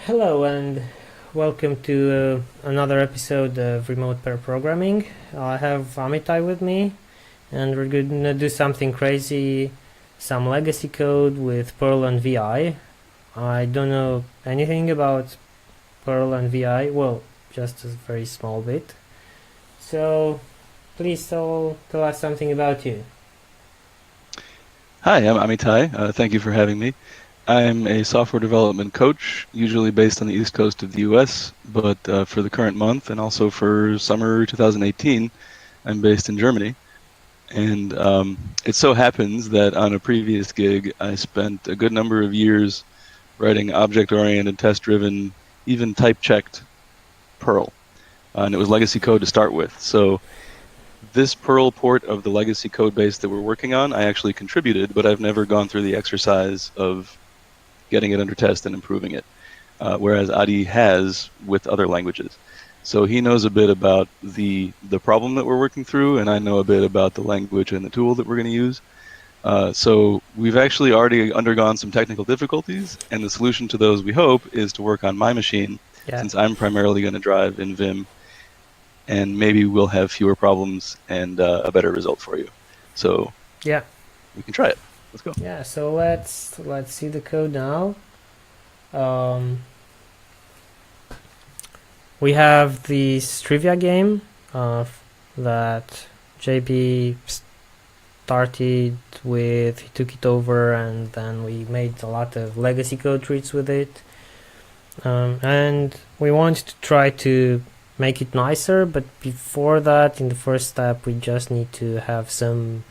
Hello and welcome to another episode of Remote Pair Programming. I have Amitai with me, and we're gonna do something crazy, some legacy code with Perl and VI. I don't know anything about Perl and VI, well, just a very small bit. So please tell us something about you. Hi, I'm Amitai. Thank you for having me. I'm a software development coach, usually based on the East Coast of the US, but for the current month and also for summer 2018, I'm based in Germany. And it so happens that on a previous gig, I spent a good number of years writing object-oriented, test-driven, even type-checked Perl. And it was legacy code to start with. So this Perl port of the legacy code base that we're working on, I actually contributed, but I've never gone through the exercise of getting it under test and improving it, whereas Adi has with other languages. So he knows a bit about the problem that we're working through, and I know a bit about the language and the tool that we're going to use. So we've actually already undergone some technical difficulties, and the solution to those, we hope, is to work on my machine, since I'm primarily going to drive in Vim, and maybe we'll have fewer problems and a better result for you. So yeah, we can try it. Let's go. Yeah, so let's see the code now. We have this trivia game that JB started with. He took it over, and then we made a lot of legacy code treats with it. And we want to try to make it nicer, but before that, in the first step, we just need to have some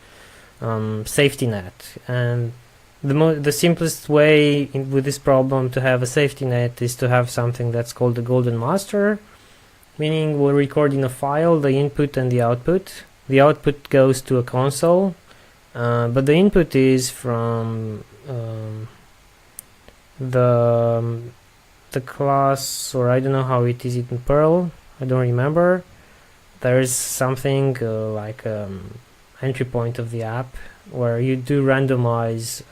safety net. And the simplest way with this problem to have a safety net is to have something that's called the golden master, meaning we're recording a file, the input and the output. The output goes to a console, but the input is from the class, or I don't know how it is in Perl, I don't remember. There is something like entry point of the app where you do randomized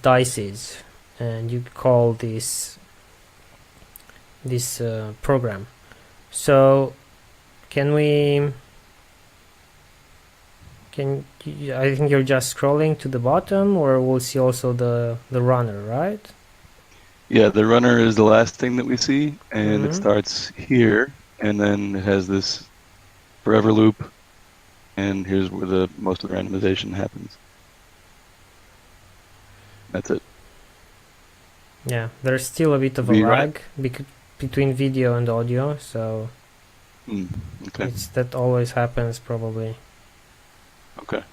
dices, and you call this program. So I think you're just scrolling to the bottom, or we'll see also the runner, right? Yeah, the runner is the last thing that we see, and it starts here, and then it has this forever loop, and here's where most of the randomization happens. That's it. Yeah, there's still a bit of a lag between video and audio, so okay. that always happens probably. Okay.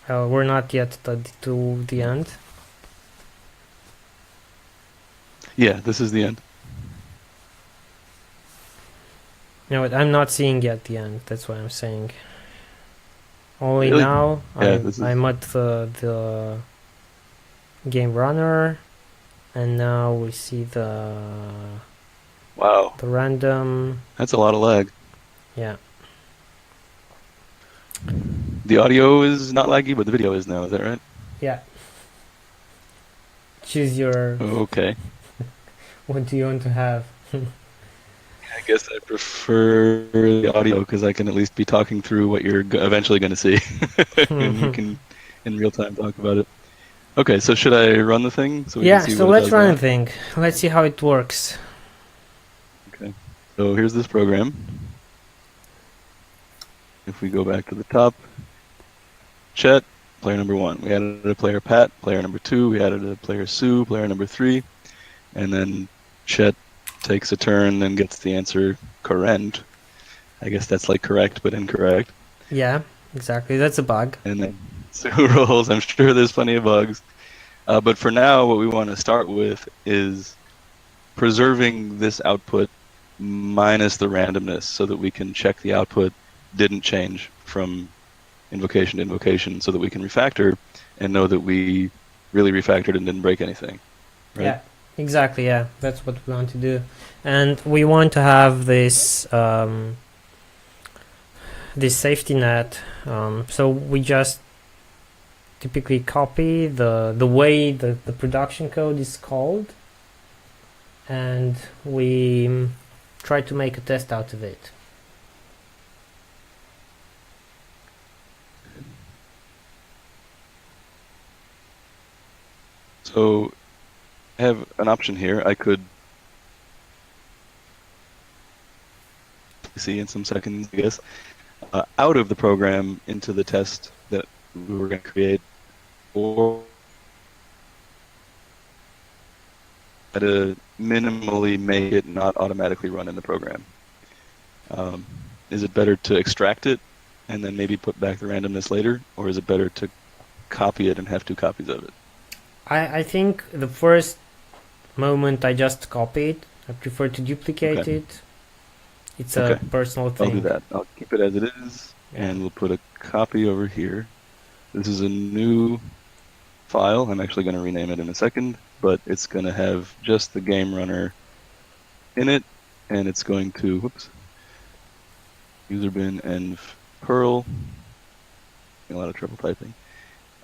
We're not yet to the end. Yeah, this is the end. No, I'm not seeing yet the end. That's what I'm saying. Only really? Now yeah, I'm at the game runner, and now we see the random. That's a lot of lag. Yeah. The audio is not laggy, but the video is now. Is that right? Yeah. Choose your. Okay. What do you want to have? I guess I prefer the audio because I can at least be talking through what you're eventually going to see, and you can in real time talk about it. Okay, so should I run the thing? So let's run the thing. Let's see how it works. Okay, so here's this program. If we go back to the top, Chet, player number 1. We added a player Pat, player number 2. We added a player Sue, player number 3. And then Chet takes a turn and gets the answer correct. I guess that's like correct but incorrect. Yeah, exactly. That's a bug. And then Sue rolls. I'm sure there's plenty of bugs. But for now, what we want to start with is preserving this output minus the randomness so that we can check the output didn't change from invocation to invocation so that we can refactor and know that we really refactored and didn't break anything. Right? Yeah, exactly. Yeah, that's what we want to do. And we want to have this this safety net. So we just typically copy the way the production code is called, and we try to make a test out of it. So I have an option here. I could see in some seconds, I guess, out of the program into the test that we were going to create, or to minimally make it not automatically run in the program. Is it better to extract it and then maybe put back the randomness later, or is it better to copy it and have 2 copies of it? I think the first moment I just copy it. I prefer to duplicate it. It's a personal thing. I'll do that. I'll keep it as it is, and we'll put a copy over here. This is a new file. I'm actually going to rename it in a second, but it's going to have just the game runner in it, and it's going to, user bin env Perl, a lot of trouble typing,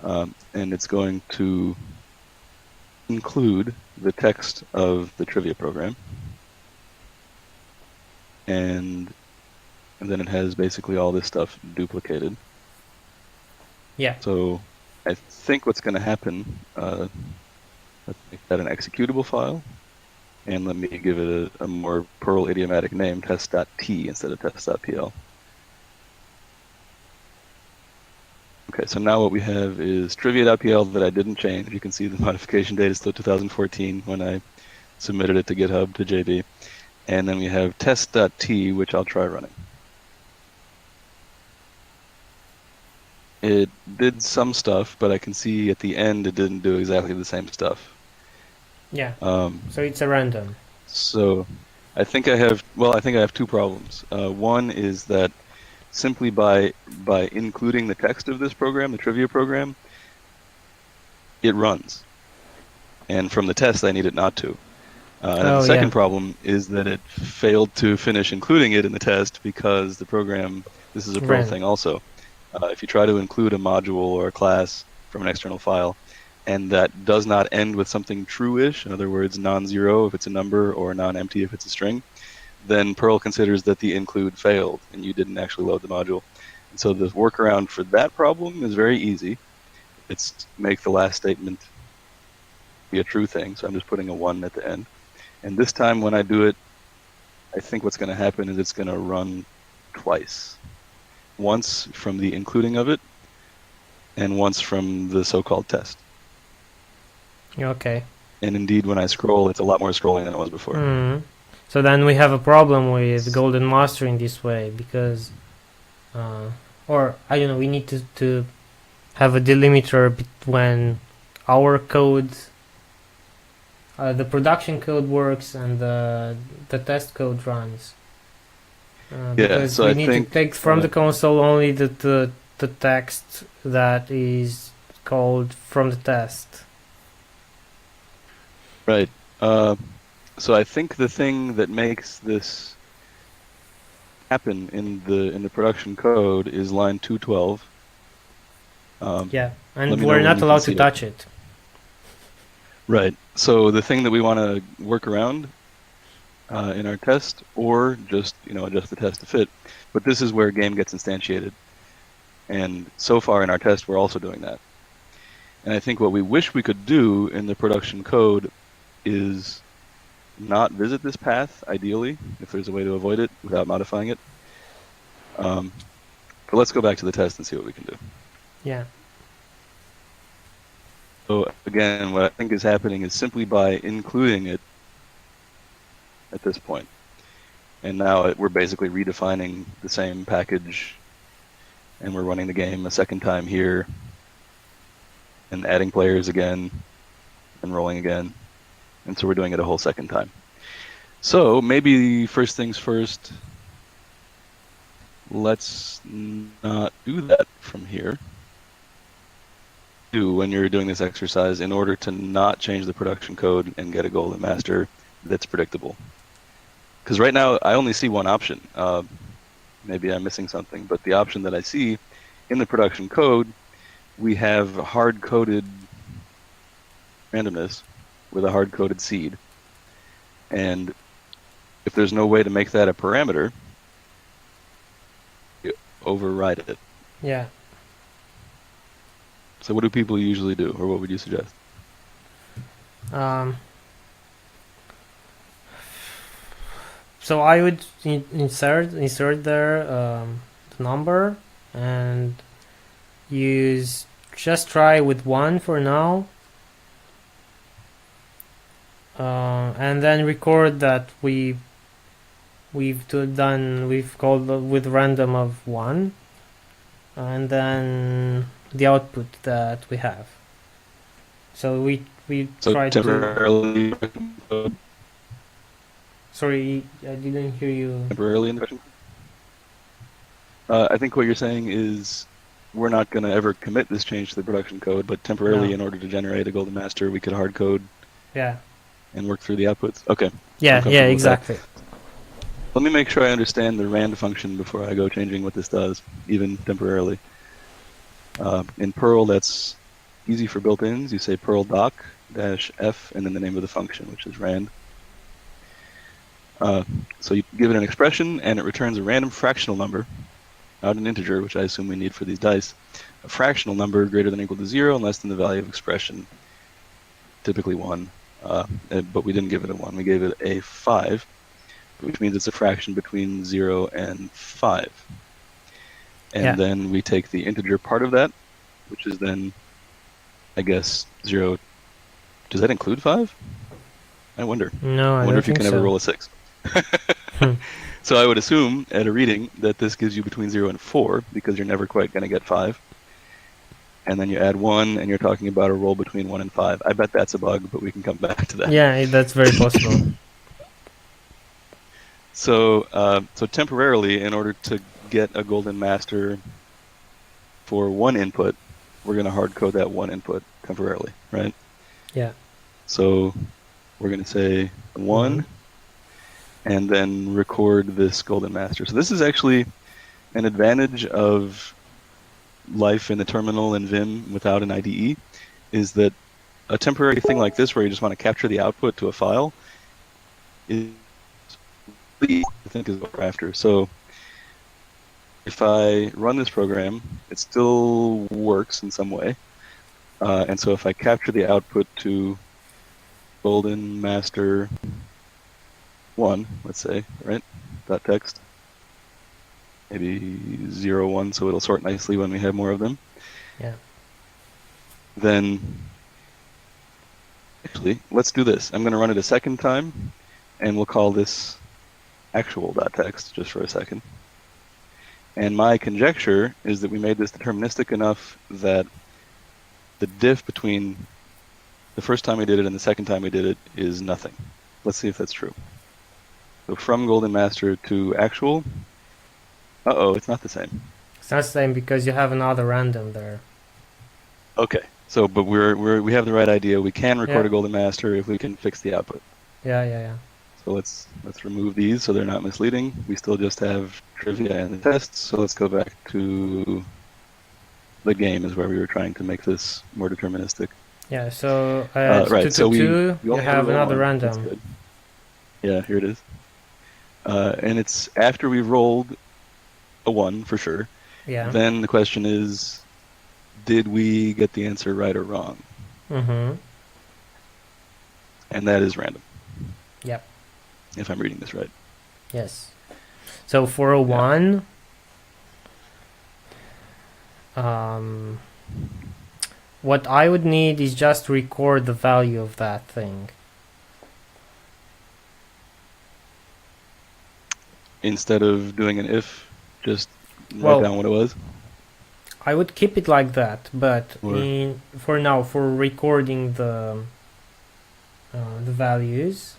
and it's going to include the text of the trivia program, and then it has basically all this stuff duplicated. Yeah. So I think what's going to happen, let's make that an executable file, and let me give it a more Perl idiomatic name, test.t instead of test.pl. Okay, so now what we have is trivia.pl that I didn't change. You can see the modification date is still 2014 when I submitted it to GitHub to JB. And then we have test.t, which I'll try running. It did some stuff, but I can see at the end it didn't do exactly the same stuff. Yeah. So it's a random. So I think I have 2 problems. One is that simply by including the text of this program, the trivia program, it runs. And from the test, I need it not to. And the second problem is that it failed to finish including it in the test because the program, this is a Perl thing also, if you try to include a module or a class from an external file, and that does not end with something true-ish, in other words, non-zero if it's a number or non-empty if it's a string, then Perl considers that the include failed and you didn't actually load the module. And so the workaround for that problem is very easy. It's make the last statement be a true thing, so I'm just putting a 1 at the end. And this time when I do it, I think what's going to happen is it's going to run twice. Once from the including of it, and once from the so-called test. Okay. And indeed, when I scroll, it's a lot more scrolling than it was before. Mm-hmm. So then we have a problem with golden master in this way, because, or I don't know, we need to have a delimiter when our code, the production code works and the test code runs. Because so we I need think, to take from the console only the text that is called from the test. Right. So I think the thing that makes this happen in the production code is line 212. Yeah, and we're not allowed to touch it. Right. So the thing that we want to work around in our test, or just adjust the test to fit, but this is where game gets instantiated. And so far in our test, we're also doing that. And I think what we wish we could do in the production code is not visit this path, ideally, if there's a way to avoid it without modifying it. But let's go back to the test and see what we can do. Yeah. So again, what I think is happening is simply by including it at this point. And now we're basically redefining the same package, and we're running the game a second time here, and adding players again, and rolling again. And so we're doing it a whole second time. So maybe first things first, let's not do that from here. When you're doing this exercise, in order to not change the production code and get a golden master that's predictable. Because right now I only see one option. Maybe I'm missing something, but the option that I see in the production code we have hard-coded randomness with a hard-coded seed. And if there's no way to make that a parameter, you override it. Yeah. So what do people usually do, or what would you suggest? So I would insert there the number and just try with 1 for now, and then record that we've called with random of 1, and then the output that we have. So we try temporarily to. Sorry, I didn't hear you. Temporarily in the question? I think what you're saying is we're not going to ever commit this change to the production code, but temporarily, in order to generate a golden master, we could hard code. Yeah. And work through the outputs. Okay. Yeah. Yeah. Exactly. Let me make sure I understand the rand function before I go changing what this does, even temporarily. In Perl, that's easy for built-ins. You say Perl doc -f and then the name of the function, which is rand. So you give it an expression and it returns a random fractional number, not an integer, which I assume we need for these dice. A fractional number greater than or equal to 0 and less than the value of expression, typically 1. But we didn't give it a 1. We gave it a 5, which means it's a fraction between 0 and 5. And then we take the integer part of that, which is then, I guess, 0. Does that include 5? I wonder. No, I wonder if you think can ever so. roll a 6. So I would assume at a reading that this gives you between 0 and 4, because you're never quite going to get 5. And then you add 1, and you're talking about a roll between 1 and 5. I bet that's a bug, but we can come back to that. Yeah, that's very possible. So temporarily, in order to get a golden master for 1 input, we're going to hard code that 1 input temporarily, right? Yeah. So we're going to say 1, and then record this golden master. So this is actually an advantage of life in the terminal and Vim without an IDE, is that a temporary thing like this, where you just want to capture the output to a file, is I think is what we're after. So if I run this program, it still works in some way. And so if I capture the output to golden master 1, let's say, right? .text. Maybe 0, 1, so it'll sort nicely when we have more of them. Yeah. Then, actually, let's do this. I'm going to run it a second time, and we'll call this actual.text just for a second. And my conjecture is that we made this deterministic enough that the diff between the first time we did it and the second time we did it is nothing. Let's see if that's true. So from golden master to actual, it's not the same. It's not the same because you have another random there. Okay, so but we have the right idea. We can record a golden master if we can fix the output. Yeah. So let's remove these so they're not misleading. We still just have trivia and the tests. So let's go back to the game, is where we were trying to make this more deterministic. Yeah. So right. So you have another random. That's good. Yeah, here it is. And it's after we've rolled a 1 for sure. Yeah. Then the question is, did we get the answer right or wrong? Mm-hmm. And that is random. Yep. If I'm reading this right. Yes. So for a 1, what I would need is just record the value of that thing. Instead of doing an if, just write down what it was? I would keep it like that, but for now, for recording the values,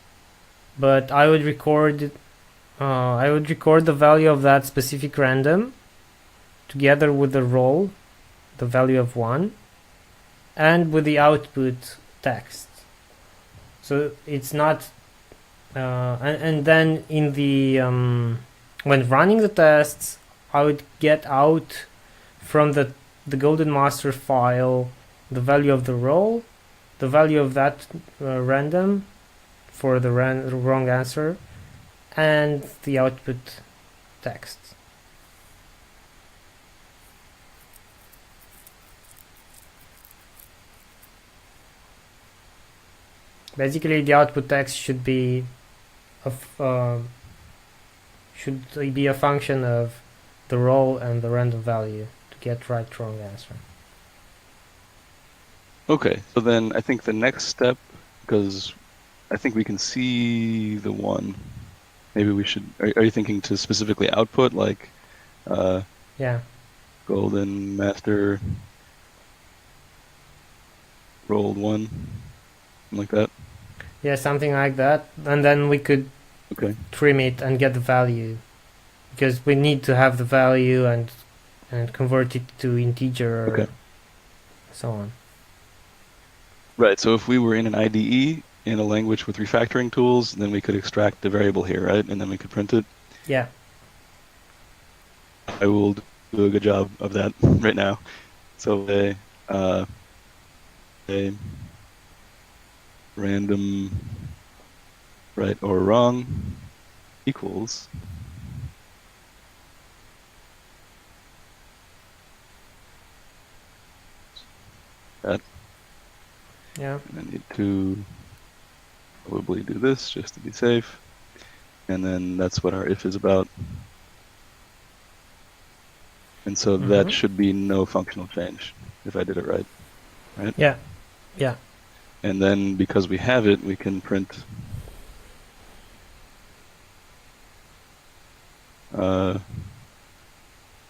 but I would record the value of that specific random together with the roll, the value of 1, and with the output text. So it's not and then in the when running the tests, I would get out from the the golden master file, the value of the roll, the value of that random for the wrong answer, and the output text. Basically, the output text should be a function of the roll and the random value to get right wrong answer. Okay, so then I think the next step, because I think we can see the one, maybe we should, are you thinking to specifically output, like Yeah. golden master rolled one, something like that? Yeah, something like that. And then we could Okay. trim it and get the value, because we need to have the value and convert it to integer or Okay. so on. Right, so if we were in an IDE in a language with refactoring tools, then we could extract the variable here, right? And then we could print it. Yeah. I will do a good job of that right now. So a random right or wrong equals that. Yeah. And I need to probably do this just to be safe. And then that's what our if is about. And so that should be no functional change if I did it right. Right? Yeah. Yeah. And then because we have it, we can print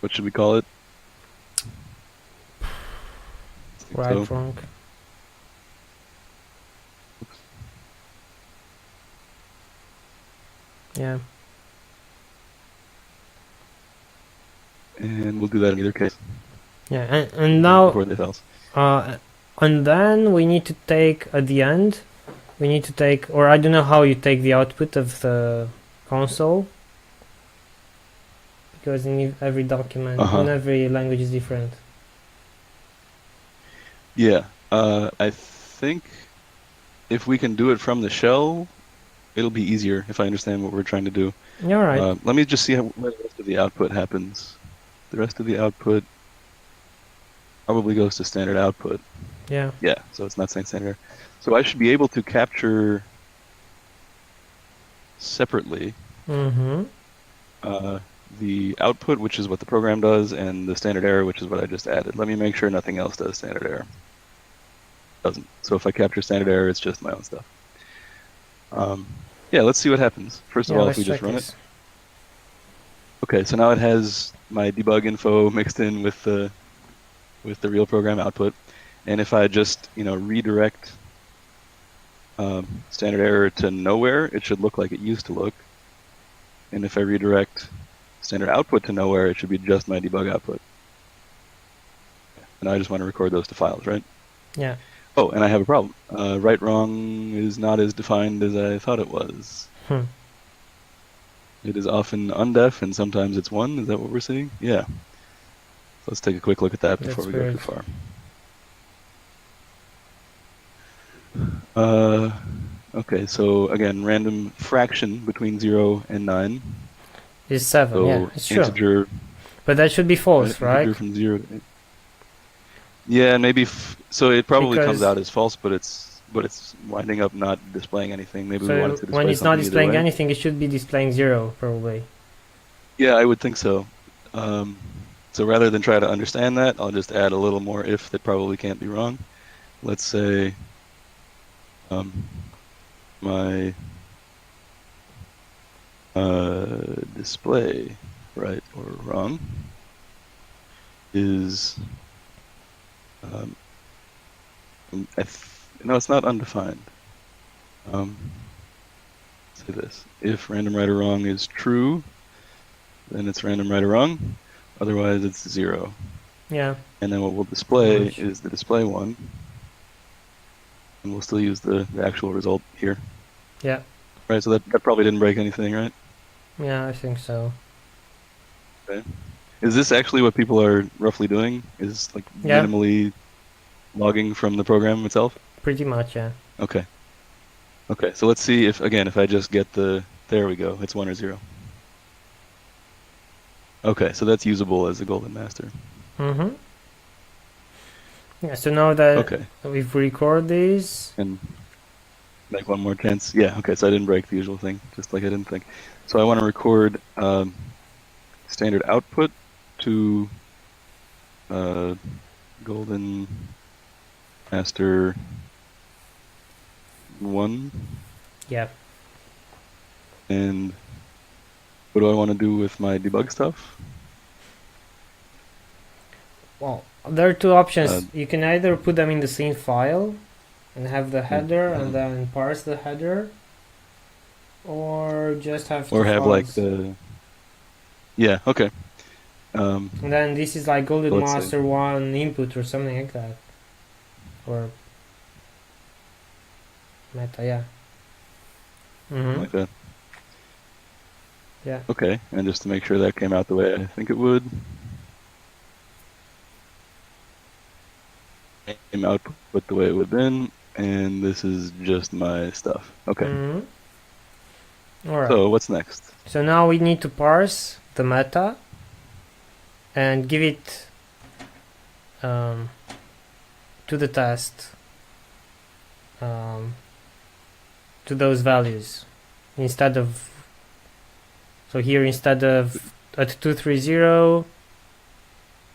what should we call it? Right, so. wrong. Oops. Yeah. And we'll do that in either case. Yeah, and now before this else. And then we need to take at the end, we need to take, or I don't know how you take the output of the console, because in every document, in every language is different. Yeah, I think if we can do it from the shell, it'll be easier if I understand what we're trying to do. Yeah, right. Let me just see how where the rest of the output happens. The rest of the output probably goes to standard output. Yeah. Yeah, so it's not saying standard. So I should be able to capture separately the output, which is what the program does, and the standard error, which is what I just added. Let me make sure nothing else does standard error. Doesn't. So if I capture standard error, it's just my own stuff. Yeah, let's see what happens. First of all, if we just run it. Okay, so now it has my debug info mixed in with the real program output. And if I just, redirect standard error to nowhere, it should look like it used to look. And if I redirect standard output to nowhere, it should be just my debug output. And I just want to record those to files, right? Yeah. Oh, and I have a problem. Right wrong is not as defined as I thought it was. It is often undef, and sometimes it's 1. Is that what we're seeing? Yeah. Let's take a quick look at that before we go too far. Okay, so again, random fraction between 0 and 9. Is 7, so yeah, it's integer, true. But that should be false, right? Integer from 0 to 8. Yeah, maybe, so it probably comes out as false, but it's winding up not displaying anything. Maybe we want it to display when it's not displaying either way. anything, it should be displaying 0, probably. Yeah, I would think so. So rather than try to understand that, I'll just add a little more if that probably can't be wrong. Let's say my display, right or wrong, is no, it's not undefined. Say this: if random right or wrong is true, then it's random right or wrong. Otherwise, it's 0. Yeah. And then what we'll display is the display one, and we'll still use the actual result here. Yeah. Right. So that probably didn't break anything, right? Yeah, I think so. Okay. Is this actually what people are roughly doing? Is like Yeah, minimally logging from the program itself? pretty much, yeah. Okay. Okay, so let's see if, again, if I just get there we go, it's 1 or 0. Okay, so that's usable as a golden master. Mm-hmm. Yeah, so now that Okay, we've record these, and make one more chance. Yeah, okay, so I didn't break the usual thing, just like I didn't think. So I want to record standard output to uh, golden master 1, yeah. and what do I want to do with my debug stuff? Well, there are two Uh, options. You can either put them in the same file and have the header and mhm. then parse the header, or just have two Or have like files. the, yeah, okay. Um, And then this is like so Golden let's say, Master 1 input or something like that. Or meta, yeah. Mm-hmm. like that. Yeah. Okay, and just to make sure that came out the way I think it would, came output the way it would have been, and this is just my stuff. Okay, Mm-hmm. Alright. so what's next? So now we need to parse the meta and give it um, to the test to those values instead of, so here instead of at 230,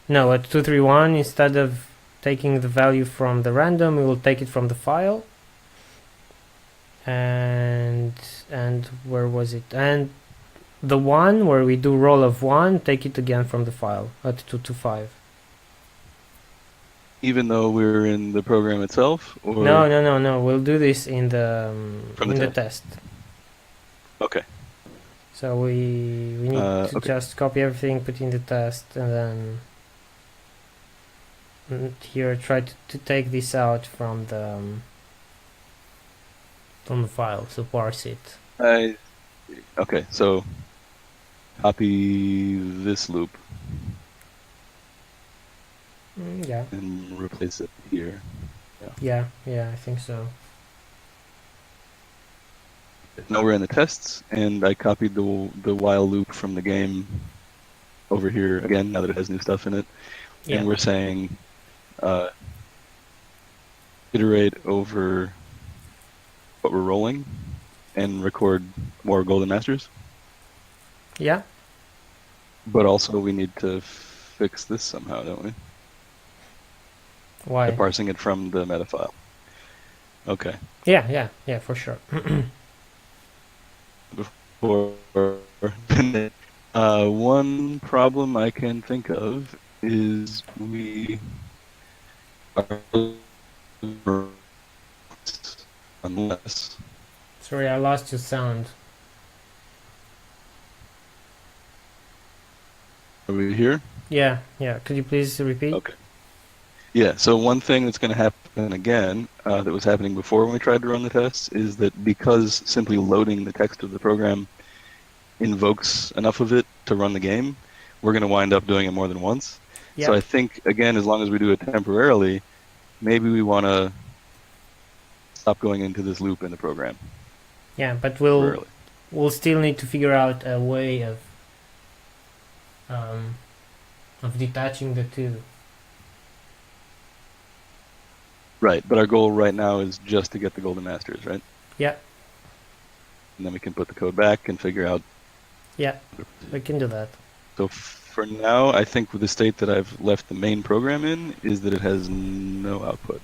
no, at 231, instead of taking the value from the random, we will take it from the file. And where was it? And the one where we do roll of 1, take it again from the file at 225. Even though we're in the program itself, No, or no, no, no. We'll do this in from the the test? test. Okay. So we need to Okay. just copy everything, put in the test, and then here try to take this out from the file. So parse it. Okay, so copy this loop Yeah, and replace it here. yeah. I think so. Now we're in the tests, and I copied the while loop from the game over here again, now that it has new stuff in it. Yeah, And we're saying uh, iterate over what we're rolling and record more golden masters. yeah. But also we need to fix this somehow, don't we? By Why? parsing it from the meta file. Okay. Yeah. For sure. Before one problem I can think of is we are unless Sorry, I lost your sound. are we here? Yeah. Could you please repeat? Okay. Yeah, so one thing that's going to happen again that was happening before when we tried to run the tests is that because simply loading the text of the program invokes enough of it to run the game, we're going to wind up doing it more than once. Yeah. So I think, again, as long as we do it temporarily, maybe we want to stop going into this loop in the program. Yeah, but Temporarily. we'll still need to figure out a way of detaching the two. Right, but our goal right now is just to get the golden masters, right? Yeah. And then we can put the code back and figure out. Yeah, we can do that. So for now, I think with the state that I've left the main program in is that it has no output.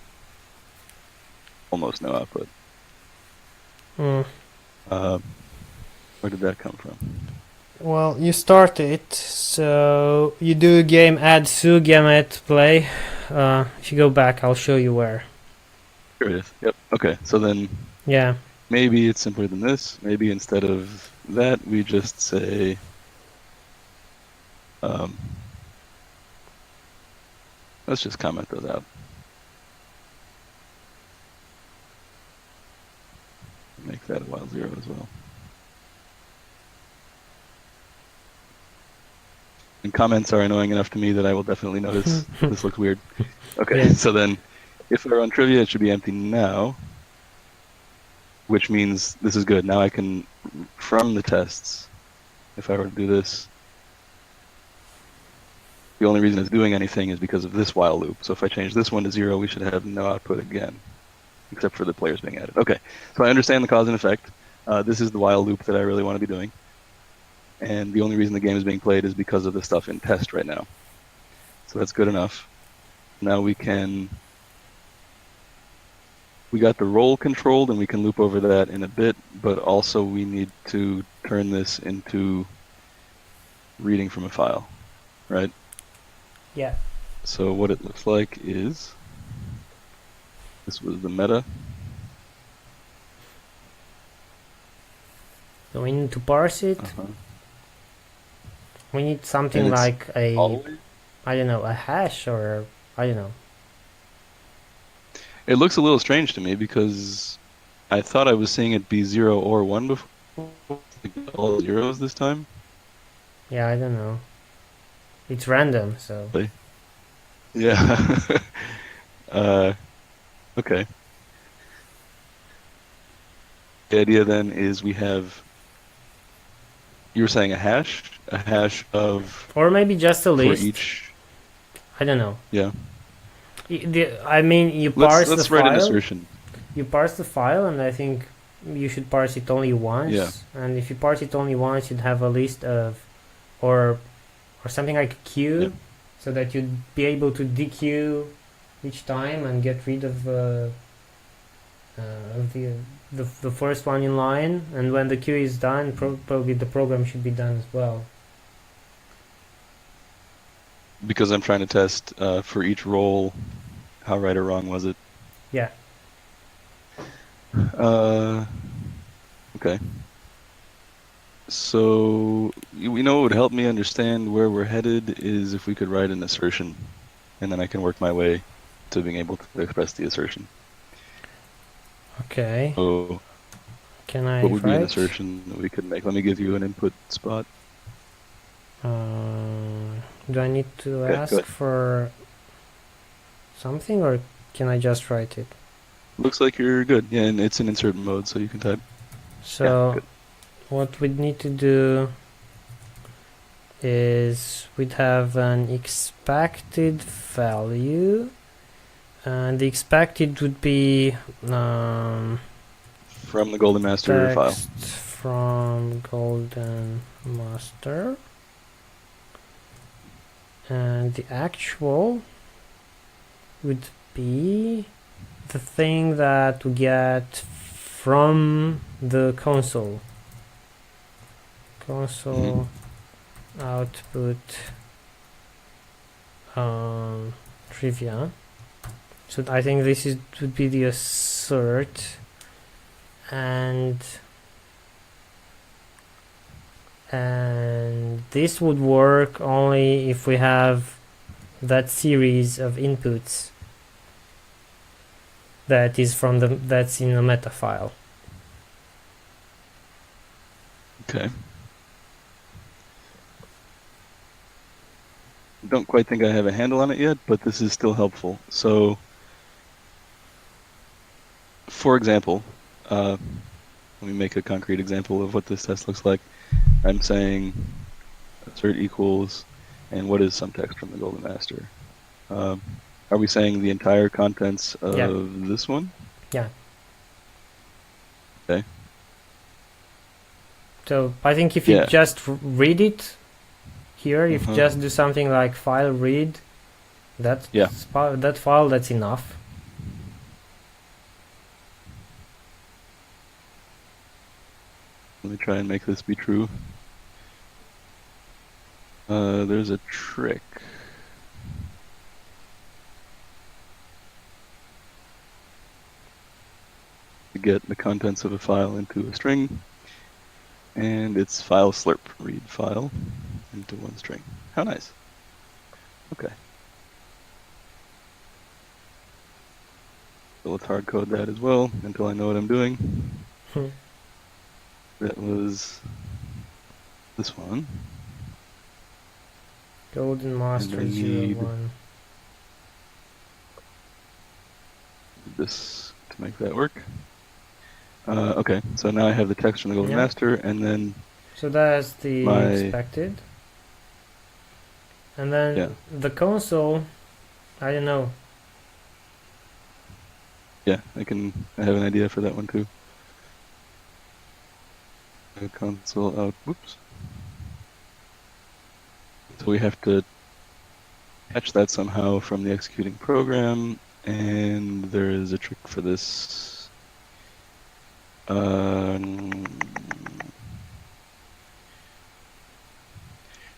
Almost no output. Mm. Where did that come from? Well, you start it, so you do game add su gamet play. If you go back, I'll show you where. Here it is. Yep. Okay, so then Yeah. maybe it's simpler than this. Maybe instead of that, we just say let's just comment those out. Make that a while 0 as well. And comments are annoying enough to me that I will definitely notice this looks weird. Okay, Yeah. so then if I run trivia, it should be empty now, which means this is good. Now I can, from the tests, if I were to do this, the only reason it's doing anything is because of this while loop. So if I change this one to 0, we should have no output again, except for the players being added. Okay, so I understand the cause and effect. This is the while loop that I really want to be doing. And the only reason the game is being played is because of the stuff in test right now. So that's good enough. Now we got the roll controlled and we can loop over that in a bit, but also we need to turn this into reading from a file, right? Yeah. So what it looks like is, this was the meta. So we need to parse it. We need something And it's like a, always, I don't know, a hash, or I don't know. it looks a little strange to me because I thought I was seeing it be 0 or 1 before, like all zeros this time. Yeah, I don't know. It's random, so. Yeah. Okay. The idea then is we have, you were saying a hash of, Or maybe just a for list. each, I don't know. yeah. I mean, you parse the Let's write an file. assertion. You parse the file, and I think you should parse it only once. Yeah. And if you parse it only once, you'd have a list of, or something like a queue, Yeah. so that you'd be able to dequeue each time and get rid of the first one in line. And when the queue is done, probably the program should be done as well. Because I'm trying to test for each roll, how right or wrong was it? Yeah. Okay. So we know what would help me understand where we're headed is if we could write an assertion, and then I can work my way to being able to express the assertion. Okay. So Can I what would be an write? assertion that we could make? Let me give you an input spot. Do I need to Okay, ask for something, or can I just write it? Looks like you're good. Yeah, and it's in insert mode, so you can type. So Yeah, good. what we'd need to do is we'd have an expected value, and the expected would be From the Golden Master file. text from Golden Master, and the actual would be the thing that we get from the console output trivia. So I think this would be the assert, and this would work only if we have that series of inputs that's in a meta file. Okay. Don't quite think I have a handle on it yet, but this is still helpful. So, for example, let me make a concrete example of what this test looks like. I'm saying assert equals, and what is some text from the Golden Master? Are we saying the entire contents of this one? Yeah. Okay. So I think if you just read it here, if you just do something like file read, that file, that's enough. Let me try and make this be true. There's a trick. To get the contents of a file into a string, and it's file slurp, read file into one string. How nice. Okay. So let's hard code that as well until I know what I'm doing. That was this one. Golden and Master I need 01. this to make that work. Okay, so now I have the text from the Golden Yeah. Master, and then So that's the my expected. And then yeah the console, I don't know. yeah I have an idea for that one too. Console out. Whoops. So we have to catch that somehow from the executing program, and there is a trick for this.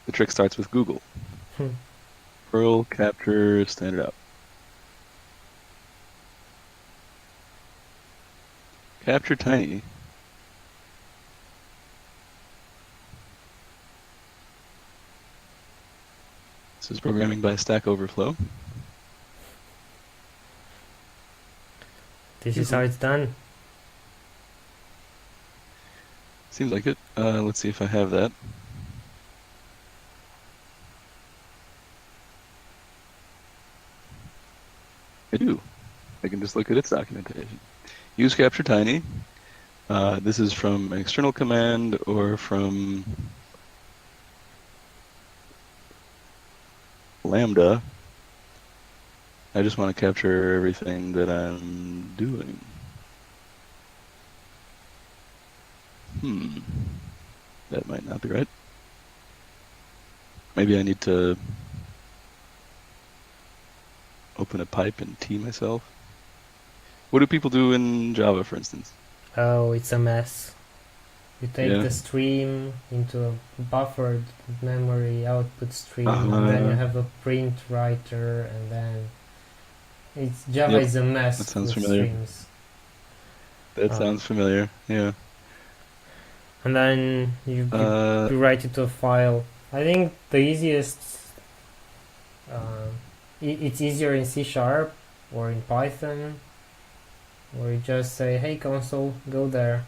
The trick starts with Google. Perl capture standard out. Capture tiny. This is programming by Stack Overflow. This is how Yoo-hoo. it's done. Seems like it. Let's see if I have that. I do. I can just look at its documentation. Use capture tiny. This is from an external command or from Lambda. I just want to capture everything that I'm doing. That might not be right. Maybe I need to open a pipe and tee myself. What do people do in Java, for instance? Oh, it's a mess. You take Yeah. the stream into a buffered memory output stream, and then you Uh, have a print writer, and then Java yep. is a That mess sounds with familiar. streams. That Uh, sounds familiar. Yeah. and then Uh, you write it to a file. I think the easiest, uh, it's easier in C Sharp or in Python, where you just say, "Hey console, go there,"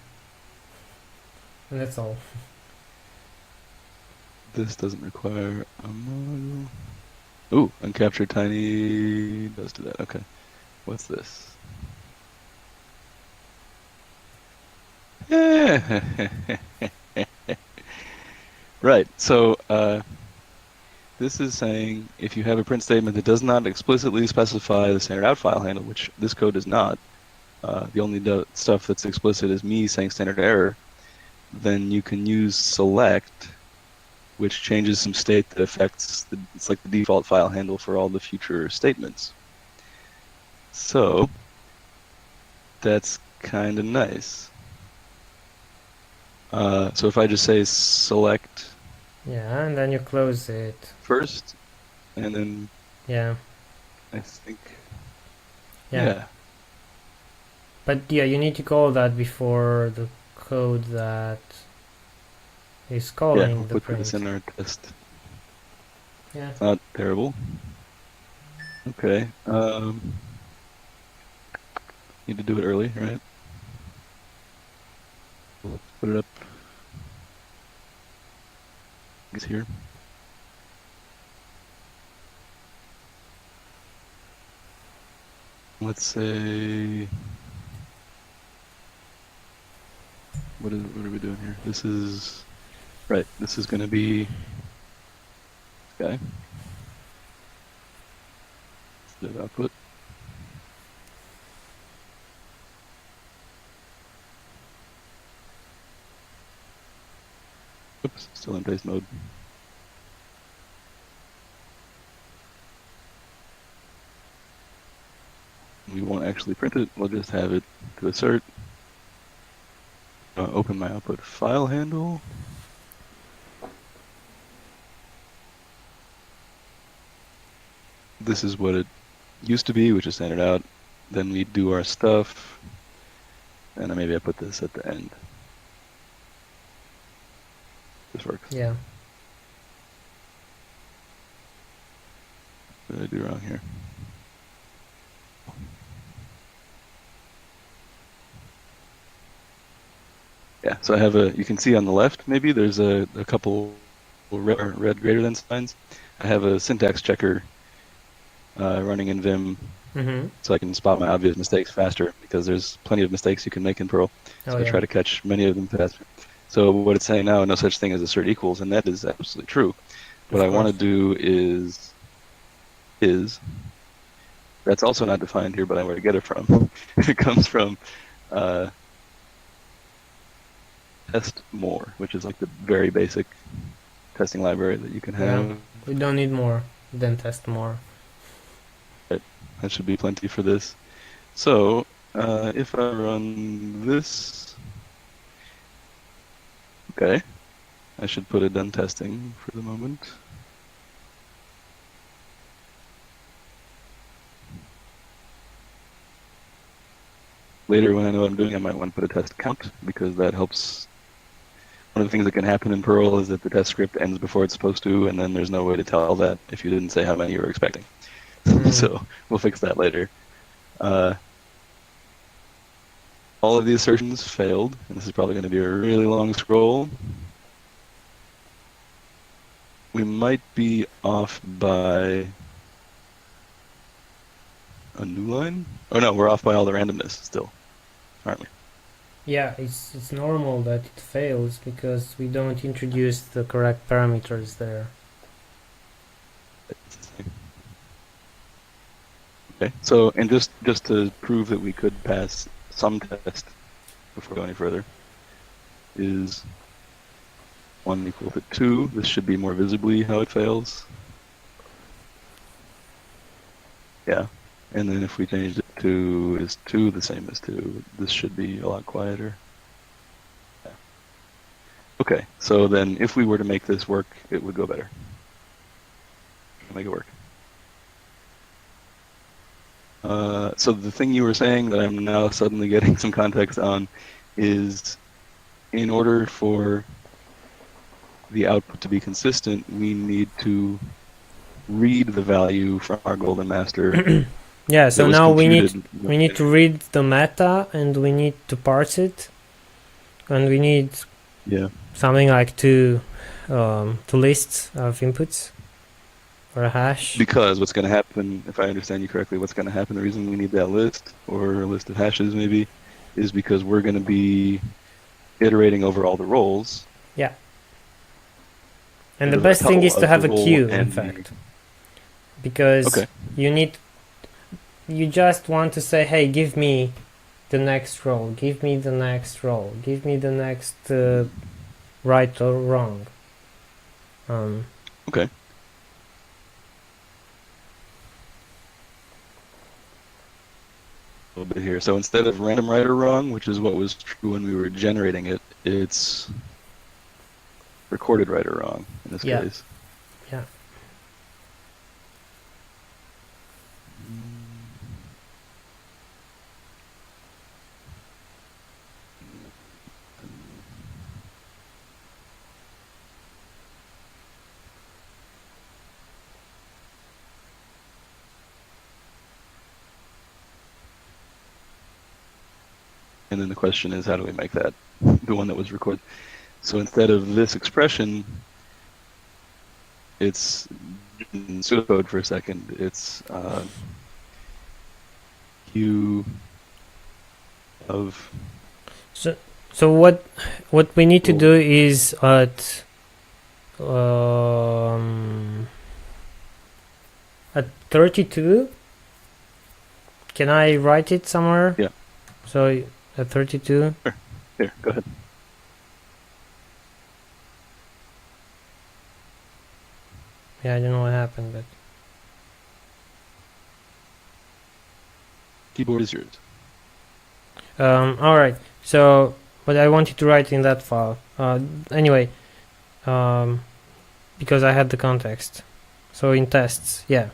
and that's all. this doesn't require a module. Ooh, uncaptured tiny does do that. Okay. What's this? Right. So this is saying if you have a print statement that does not explicitly specify the standard out file handle, which this code does not, the only stuff that's explicit is me saying standard error, then you can use select, which changes some state that affects it's like the default file handle for all the future statements. So that's kind of nice. So if I just say select Yeah, and then you close it. first, and then Yeah, I think, yeah. yeah, But yeah, you need to call that before the code that is we'll calling the put this print. in our test. Yeah. It's not terrible. Okay. Need to do it early, right? Let's put it up. It's here. Let's say, what are we doing here? This is, right, this is going to be this guy. The output. Oops, still in paste mode. We won't actually print it, we'll just have it to assert. Open my output file handle. This is what it used to be, which is standard out. Then we do our stuff. And then maybe I put this at the end. This works. Yeah. What did I do wrong here? Yeah, so I have you can see on the left, maybe there's a couple red greater than signs, I have a syntax checker running in Vim Mm-hmm. so I can spot my obvious mistakes faster, because there's plenty of mistakes you can make in Perl. So Oh I yeah. try to catch many of them faster. So what it's saying now, no such thing as assert equals, and that is absolutely true. What Of I want to course. do is that's also not defined here, but I know where to get it from. It comes from test more, which is like the very basic testing library that you can Yeah. have. We don't need more than test more. Right. That should be plenty for this. So if I run this, okay, I should put it done testing for the moment. Later, when I know what I'm doing, I might want to put a test count, because that helps. One of the things that can happen in Perl is that the test script ends before it's supposed to, and then there's no way to tell that if you didn't say how many you were expecting. So we'll fix that later. All of the assertions failed, and this is probably going to be a really long scroll. We might be off by a new line. Oh no, we're off by all the randomness still, aren't we? Yeah, it's normal that it fails because we don't introduce the correct parameters there. Okay, so and just to prove that we could pass some test before we go any further, is 1 equal to 2. This should be more visibly how it fails. Yeah, and then if we changed it to is 2 the same as 2, this should be a lot quieter. Yeah. Okay, so then if we were to make this work, it would go better. Make it work. So the thing you were saying that I'm now suddenly getting some context on is, in order for the output to be consistent, we need to read the value from our golden master Yeah, that so was now computed. we need to read the meta and we need to parse it, and we need Yeah. something like two lists of inputs or a hash. Because what's going to happen, if I understand you correctly, what's going to happen, the reason we need that list, or a list of hashes maybe, is because we're going to be iterating over all the roles. Yeah. And the The best thing is tuple to of the have a role queue, in and the. fact. Because Okay. you just want to say, hey, give me the next roll, give me the next roll, give me the next right or wrong. Okay. A little bit here. So instead of random right or wrong, which is what was true when we were generating it, it's recorded right or wrong in this case. Yeah. And then the question is, how do we make that the one that was recorded? So instead of this expression, it's in pseudocode for a second. It's Q of. So what we need to do is at 32. Can I write it somewhere? Yeah. So at 32. Sure. Here, go ahead. Yeah, I don't know what happened, but Keyboard is yours. all right. So what I wanted to write in that file. Anyway, because I had the context. So in tests, yeah.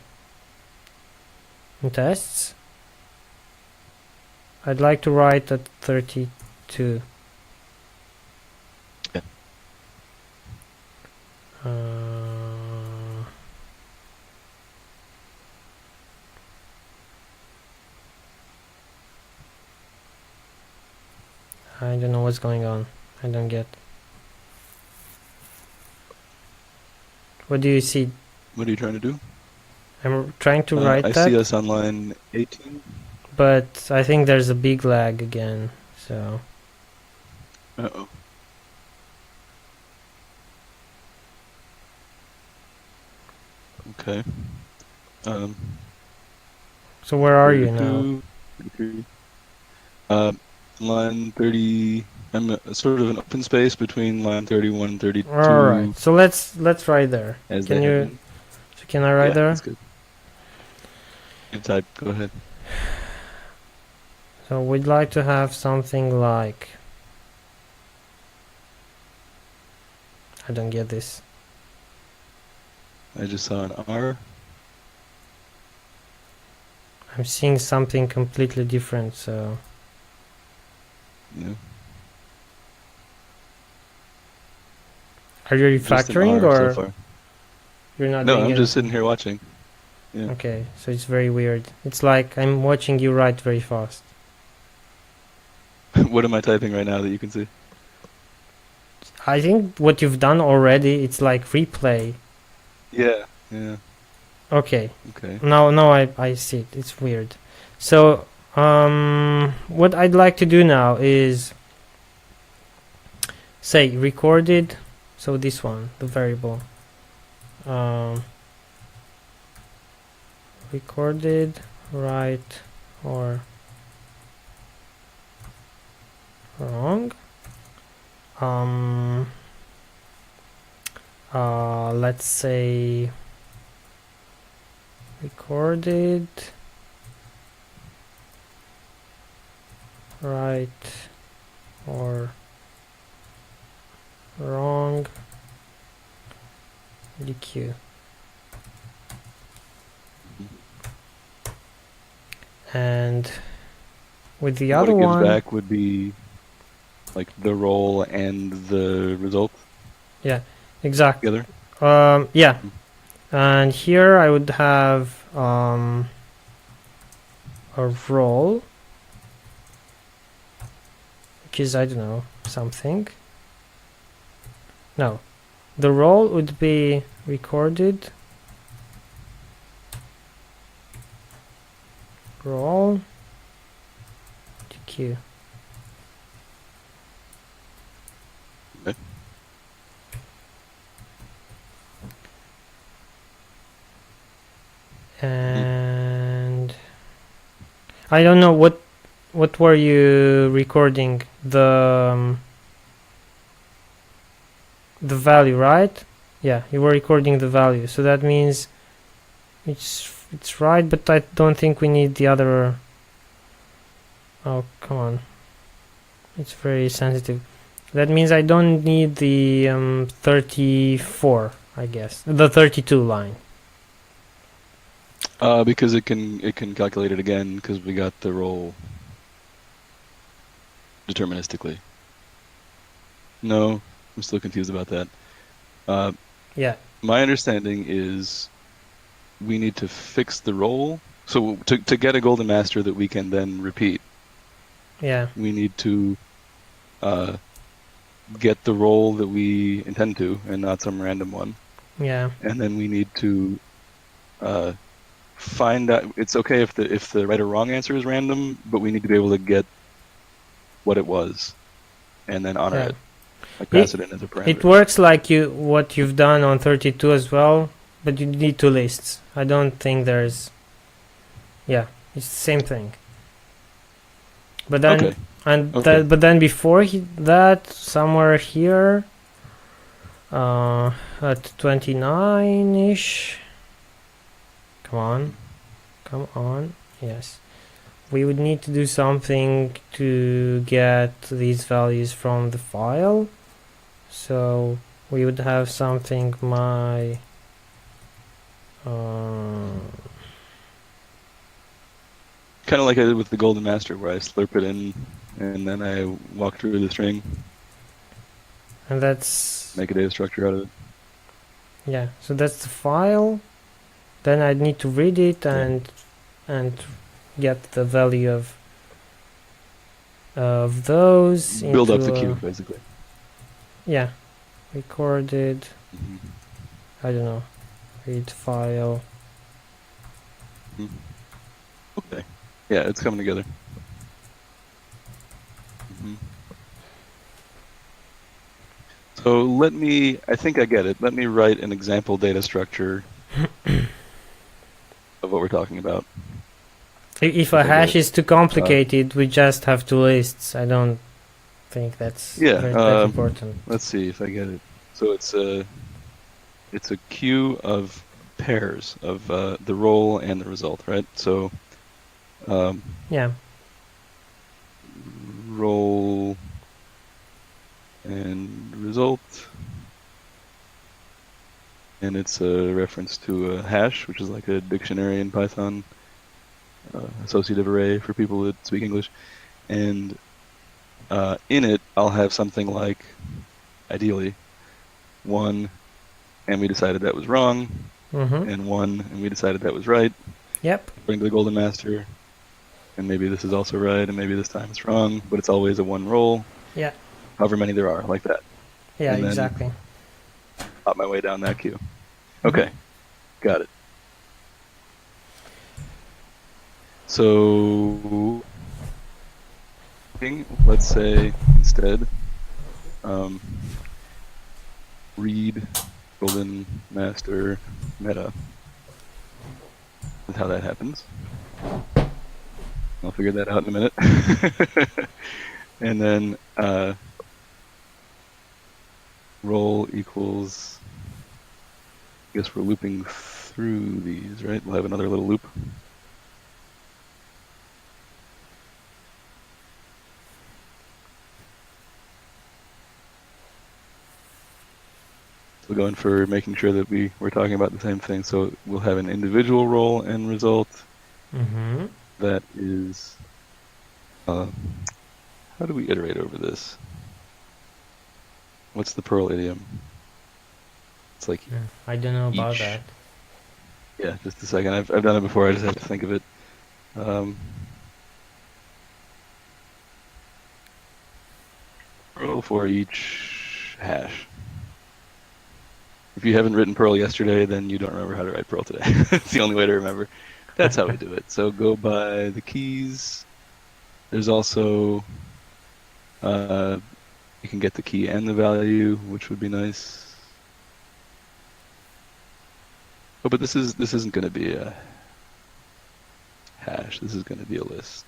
In tests, I'd like to write at 32. Yeah. I don't know what's going on. I don't get. What do you see? What are you trying to do? I'm trying to write I that, see us on line 18. but I think there's a big lag again. So Uh-oh. Okay. Um, so where are you now? 32, 33. Uh, line 30. I'm sort of an open space between line 31 and All right. 32 So let's write there. as Can they have you? been. So can I write Yeah, there? that's good. You type. Go ahead. So we'd like to have something like. I don't get this. I just saw an R. I'm seeing something completely different. So Yeah. are you Just an refactoring R so or far. you're not No, doing I'm just sitting anything? here watching. Yeah. Okay, so it's very weird. It's like I'm watching you write very fast. What am I typing right now that you can see? I think what you've done already, it's like replay. Yeah. Yeah. Okay, Okay. now I see it. It's weird. So what I'd like to do now is say recorded. So this one, the variable, um, recorded, right or wrong. Um, let's say recorded, right or wrong, DQ. And with the And what other it gives one, back would be like the role and the result yeah, exact. together. Yeah, Mm. and here I would have a role, which is, I don't know, something. No, the role would be recorded role DQ. Okay. And I don't know what were you recording, the value, right? Yeah, you were recording the value, so that means it's right, but I don't think we need the other. Oh, come on, it's very sensitive. That means I don't need the 34, I guess, the 32 line. Because it can calculate it again because we got the role deterministically. No, I'm still confused about that. Yeah, My understanding is we need to fix the role. So to get a golden master that we can then repeat, yeah, we need to get the role that we intend to and not some random one. yeah, And then we need to find out. It's okay if the right or wrong answer is random, but we need to be able to get what it was and then honor yeah. it, like pass It it in as a it parameter. works like what you've done on 32 as well, but you need two lists. I don't think there's. Yeah, it's the same thing. But then Okay. Okay. but then before that, somewhere here, at 29-ish. Come on. Yes, we would need to do something to get these values from the file. So we would have something my Kind of like I did with the golden master, where I slurp it in and then I walk through the string, and that's make a data structure out of it. yeah. So that's the file. Then I'd need to read it Yeah. and get the value of those Build up the into queue, basically. yeah, recorded, Mhm. I don't know. Read file. Okay. Yeah, it's coming together. So I think I get it. Let me write an example data structure of what we're talking about. If a If I get hash it. is too complicated, we just have two lists. I don't think that's that important. Let's see if I get it. So it's a queue of pairs of the role and the result, right? So Yeah. role and result, and it's a reference to a hash, which is like a dictionary in Python, associative array for people that speak English. And in it, I'll have something like, ideally, 1, and we decided that was wrong, and 1, and we decided that was right, Yep. according to the Golden Master. And maybe this is also right, and maybe this time it's wrong, but it's always a one roll. Yeah. However many there are, like that. Yeah, and exactly. Then hop my way down that queue. Okay, got it. So let's say instead, read Golden Master meta. That's how that happens. I'll figure that out in a minute. And then roll equals, I guess we're looping through these, right? We'll have another little loop. So going for making sure that we're talking about the same thing. So we'll have an individual role and result. That is, how do we iterate over this? What's the Perl idiom? It's like I don't know about that. Yeah, just a second. I've done it before. I just have to think of it. Perl for each hash. If you haven't written Perl yesterday, then you don't remember how to write Perl today. It's the only way to remember. That's how we do it. So go by the keys. There's also, you can get the key and the value, which would be nice. Oh, but this isn't going to be a hash. This is going to be a list.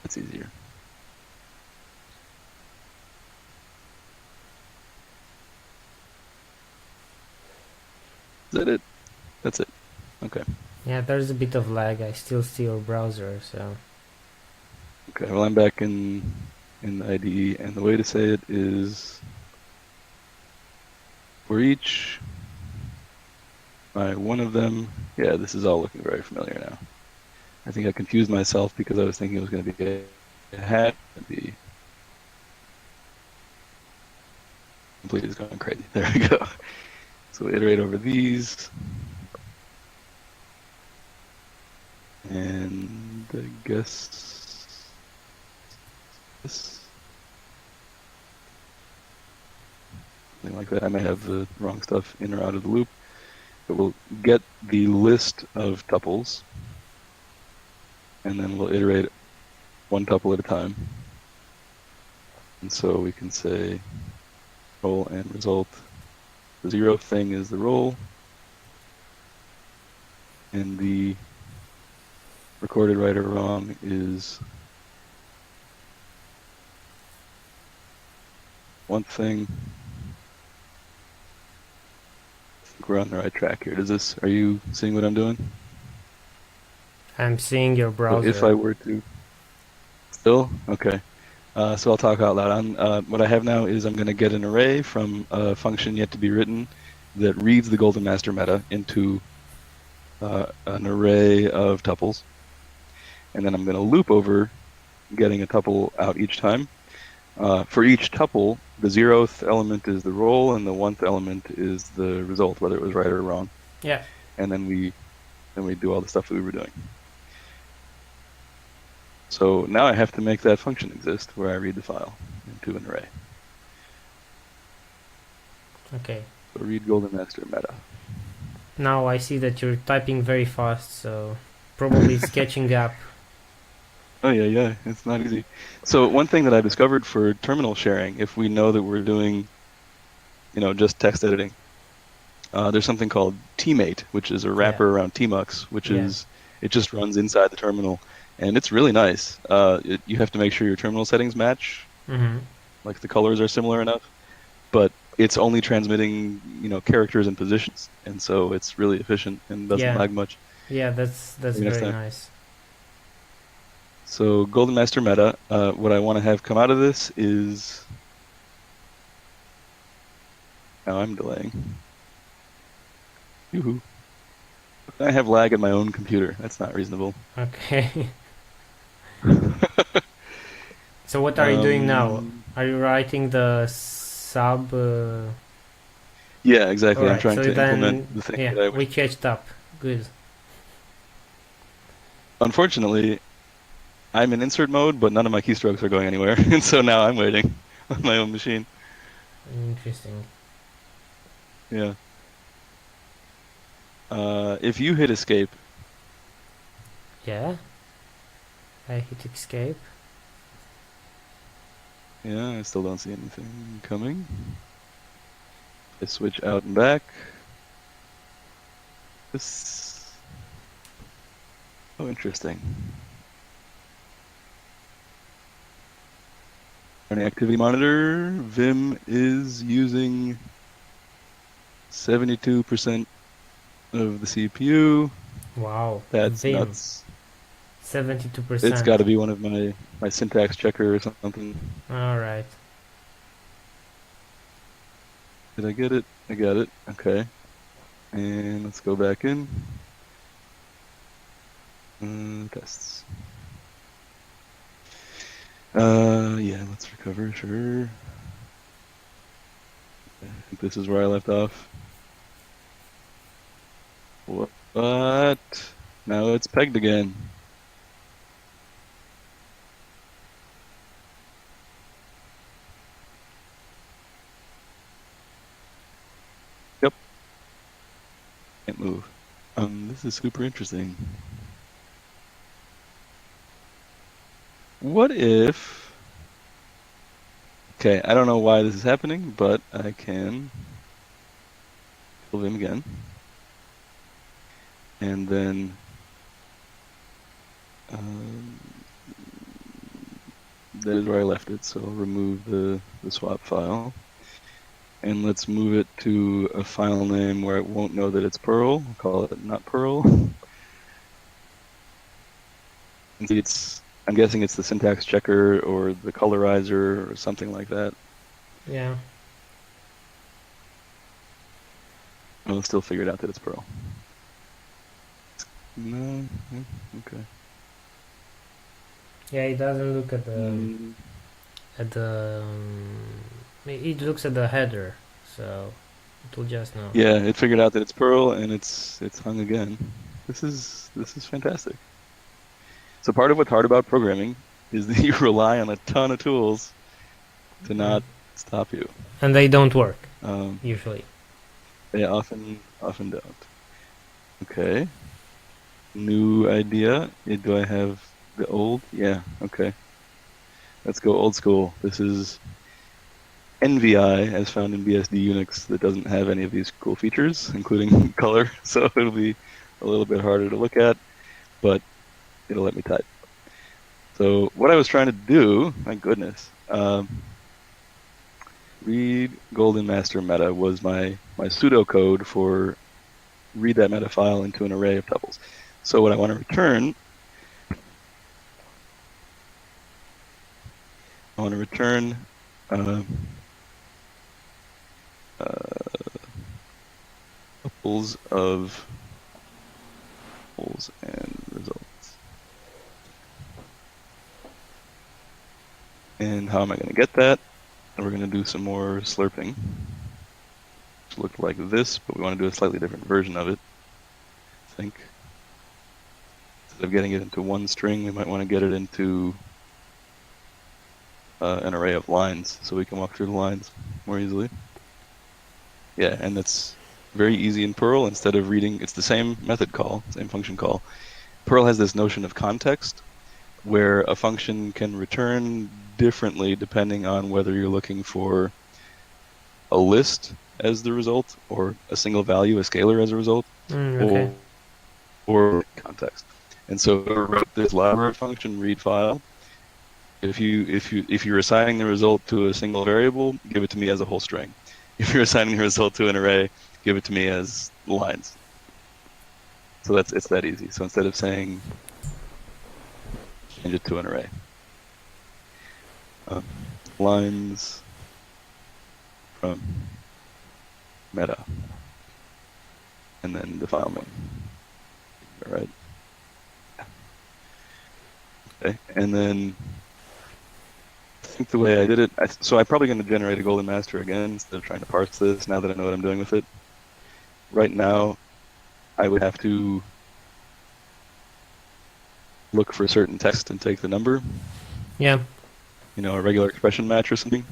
That's easier. Is that it? That's it. Okay. Yeah, there's a bit of lag. I still see your browser, so. Okay, well, I'm back in the IDE, and the way to say it is for each one of them. Yeah, this is all looking very familiar now. I think I confused myself because I was thinking it was going to be a hash. The complete is going crazy. There we go. So we'll iterate over these. And I guess this. Something like that. I may have the wrong stuff in or out of the loop. But we'll get the list of tuples. And then we'll iterate one tuple at a time. And so we can say role and result. The 0th thing is the role. And the recorded right or wrong is one thing. I think we're on the right track here. Are you seeing what I'm doing? I'm seeing your browser. So if I were to, still? Okay. So I'll talk out loud. What I have now is I'm going to get an array from a function yet to be written that reads the Golden Master meta into an array of tuples. And then I'm going to loop over getting a tuple out each time. For each tuple, the 0th element is the role, and the 1th element is the result, whether it was right or wrong. Yeah. And then we do all the stuff that we were doing. So now I have to make that function exist where I read the file. into an array. Okay. So read golden master meta. Now I see that you're typing very fast, so probably it's catching up. Oh yeah, it's not easy. So one thing that I discovered for terminal sharing, if we know that we're doing, just text editing, there's something called tmate, which is a Yeah. wrapper around tmux, which Yeah. is it just runs inside the terminal, and it's really nice. You have to make sure your terminal settings match, Mm-hmm. like the colors are similar enough, but it's only transmitting, characters and positions, and so it's really efficient and doesn't Yeah. lag much. Yeah, that's Maybe next very time. nice. So golden master meta, what I want to have come out of this is, now I'm delaying. Yoo-hoo. I have lag in my own computer. That's not reasonable. Okay. So what are you doing now? Um, Are you writing the sub? yeah, All exactly. I'm right. trying So to then, implement the thing yeah, that I we wish. catched up. Good. Unfortunately, I'm in insert mode, but none of my keystrokes are going anywhere, and so now I'm waiting on my own machine. Interesting. Yeah. If you hit escape, Yeah. I hit escape. yeah, I still don't see anything coming. I switch out and back. This. Oh, interesting. Running activity monitor. Vim is using 72% of the CPU. Wow. That's Vim. nuts. It's 72%. got to be one of my syntax checker or something. All right. Did I get it? I got it. Okay. And let's go back in. Tests. Yeah, let's recover, sure. I think this is where I left off. What? Now it's pegged again. Yep. Can't move. This is super interesting. What if... Okay, I don't know why this is happening, but I can kill him again. And then that is where I left it, so I'll remove the swap file. And let's move it to a file name where it won't know that it's Perl. We'll call it not Perl. And see, I'm guessing it's the syntax checker or the colorizer or something like that. Yeah. I'll still figure it out that it's Perl. No, okay. Yeah, it doesn't look at Mm. the. It looks at the header, so it will just know. Yeah, it figured out that it's Perl and it's hung again. This is fantastic. So part of what's hard about programming is that you rely on a ton of tools to not stop you. And they don't work usually. They often don't. Okay. New idea. Do I have the old? Yeah. Okay. Let's go old school. This is NVI as found in BSD Unix that doesn't have any of these cool features, including color. So it'll be a little bit harder to look at, but it'll let me type. So what I was trying to do, my goodness, read golden master meta was my pseudocode for read that meta file into an array of tuples. So what I want to return, tuples of tuples and results. And how am I going to get that? And we're going to do some more slurping. Which looked like this, but we want to do a slightly different version of it, I think. Instead of getting it into one string, we might want to get it into an array of lines, so we can walk through the lines more easily. Yeah, and that's very easy in Perl. Instead of reading, it's the same method call, same function call. Perl has this notion of context, where a function can return differently depending on whether you're looking for a list as the result, or a single value, a scalar as a result, Okay. or context. And so I wrote this library function read file. If you're assigning the result to a single variable, give it to me as a whole string. If you're assigning the result to an array, give it to me as lines. So it's that easy. So instead of saying change it to an array, lines from meta, and then the file name. All right. Okay. And then I think the way I did it, so I'm probably going to generate a golden master again instead of trying to parse this now that I know what I'm doing with it. Right now, I would have to look for a certain text and take the number. Yeah. A regular expression match or something.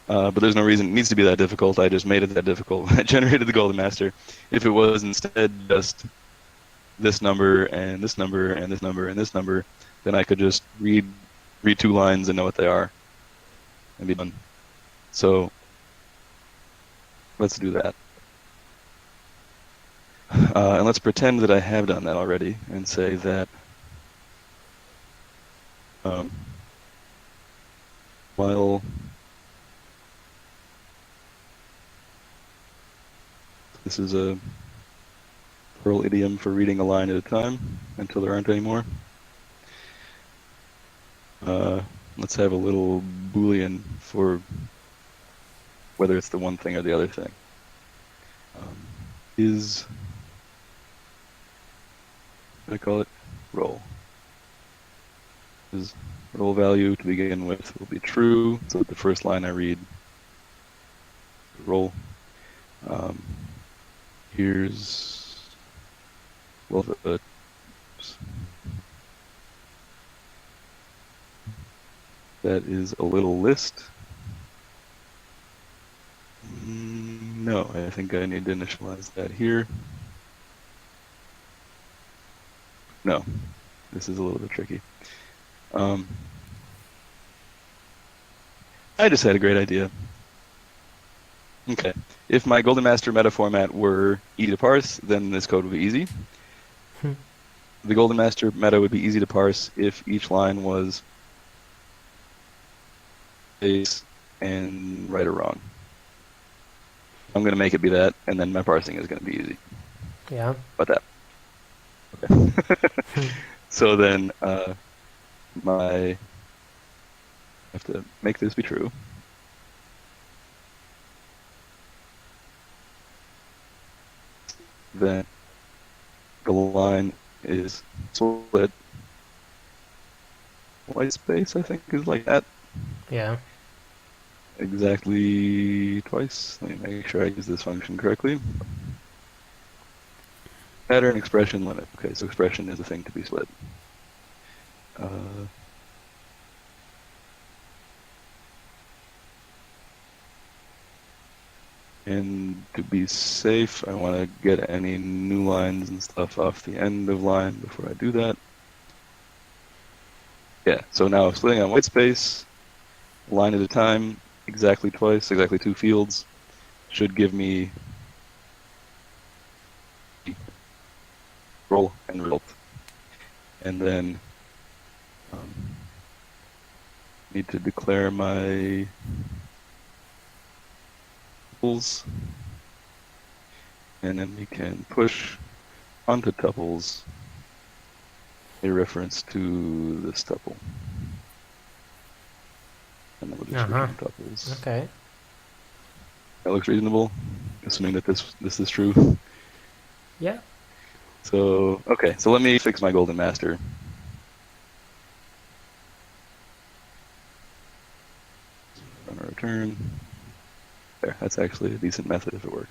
But there's no reason it needs to be that difficult. I just made it that difficult. I generated the golden master. If it was instead just this number and this number and this number and this number, then I could just read 2 lines and know what they are and be done. So let's do that. And let's pretend that I have done that already and say that while this is a Perl idiom for reading a line at a time until there aren't any more. Let's have a little Boolean for whether it's the one thing or the other thing. Is, what do I call it? Roll. Is roll value to begin with will be true, so the first line I read, roll. Here's, well, that is a little list. No, I think I need to initialize that here. No, this is a little bit tricky. I just had a great idea. Okay, if my golden master meta format were easy to parse, then this code would be easy. The golden master meta would be easy to parse if each line was base and right or wrong. I'm going to make it be that, and then my parsing is going to be easy. Yeah. But that. Okay. So then I have to make this be true. Then the line is split. White space, I think, is like that. Yeah. Exactly twice. Let me make sure I use this function correctly. Pattern expression limit. Okay, so expression is a thing to be split. And to be safe, I want to get any new lines and stuff off the end of line before I do that. Yeah, so now splitting on white space, line at a time, exactly twice, exactly 2 fields, should give me roll and result. And then need to declare my tuples, and then we can push onto tuples a reference to this tuple. And then we'll just switch on tuples. Okay. That looks reasonable, assuming that this is true. Yeah. So, okay, so let me fix my golden master. Run a return. There, that's actually a decent method if it works.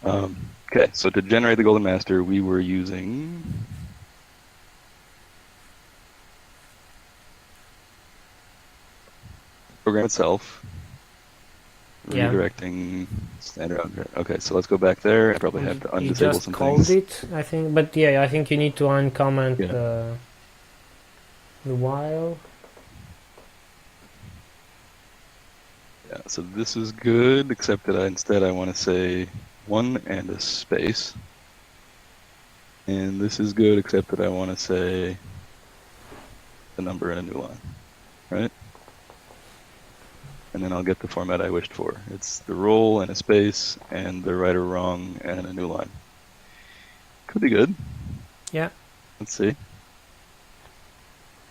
Okay, so to generate the golden master, we were using program itself, Yeah. redirecting standard. Okay, so let's go back there. I probably have to You undisable just some called things. it, I think. But yeah, I think you need to uncomment Yeah. the while. Yeah, so this is good, except that instead I want to say 1 and a space. And this is good, except that I want to say the number in a new line, right? And then I'll get the format I wished for. It's the roll and a space and the right or wrong and a new line. Could be good. Yeah. Let's see.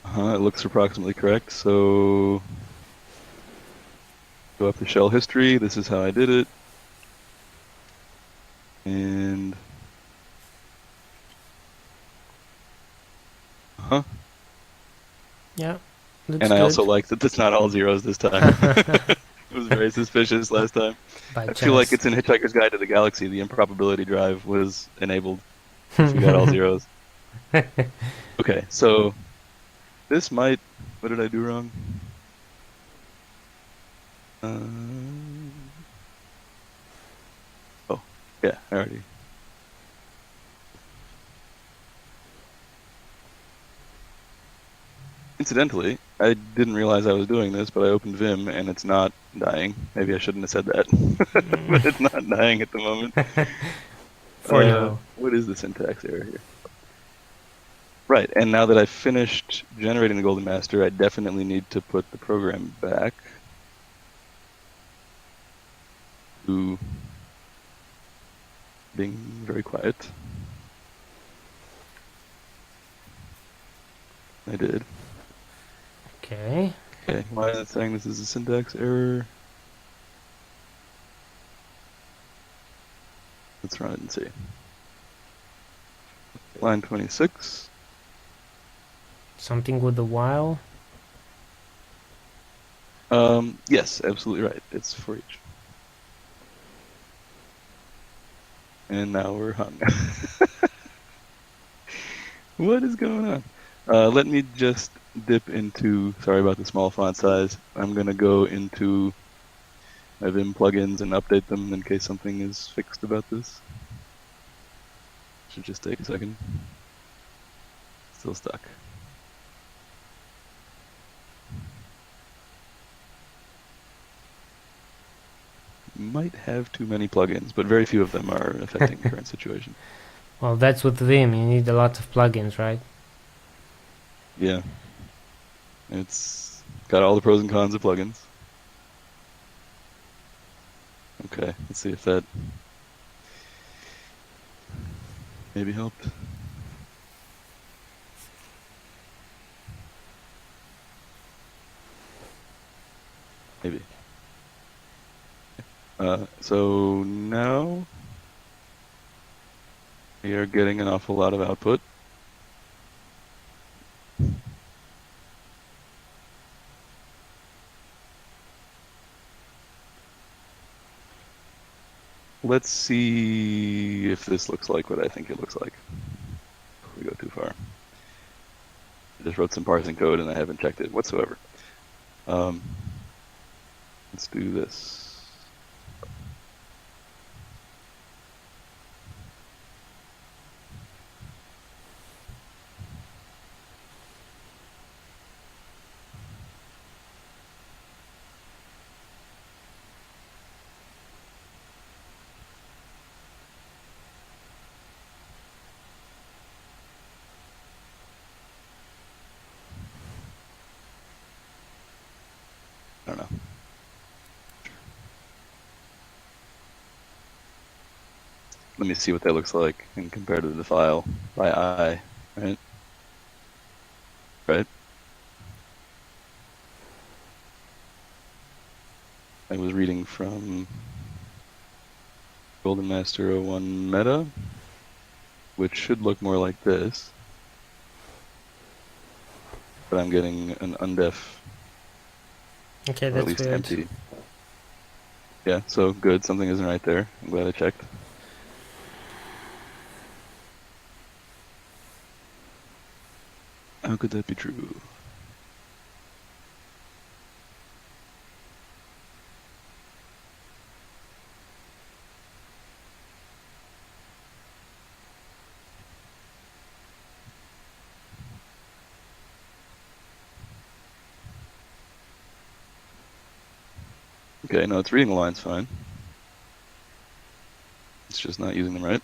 It looks approximately correct. So go up to shell history. This is how I did it. And Yeah. Looks and I good. also like that it's not all zeros this time. It was very suspicious last time. By I feel like chance. it's in Hitchhiker's Guide to the Galaxy. The improbability drive was enabled if we got all zeros. Okay, so this might. What did I do wrong? Oh, yeah, I already. Incidentally, I didn't realize I was doing this, but I opened Vim and it's not dying. Maybe I shouldn't have said that, but it's not dying at the moment. For now. What is the syntax error here? Right, and now that I've finished generating the Golden Master, I definitely need to put the program back to being very quiet. I did. Okay. Okay, why is it saying this is a syntax error? Let's run it and see. Line 26. Something with the while. Yes, absolutely right. It's for each. And now we're hung. What is going on? Let me just dip into, sorry about the small font size. I'm going to go into my Vim plugins and update them in case something is fixed about this. Should just take a second. Still stuck. Might have too many plugins, but very few of them are affecting the current situation. Well, that's with Vim. You need a lot of plugins, right? Yeah. It's got all the pros and cons of plugins. Okay, let's see if that maybe helped. Maybe. So now we are getting an awful lot of output. Let's see if this looks like what I think it looks like. Before we go too far. I just wrote some parsing code and I haven't checked it whatsoever. Let's do this. I don't know. Let me see what that looks like and compare to the file by eye, right? Right? I was reading from Golden Master 01 Meta, which should look more like this. But I'm getting an undef, Okay, or at that's least weird. empty. Yeah, so good. Something isn't right there. I'm glad I checked. How could that be true? Okay, no, it's reading the lines fine. It's just not using them right.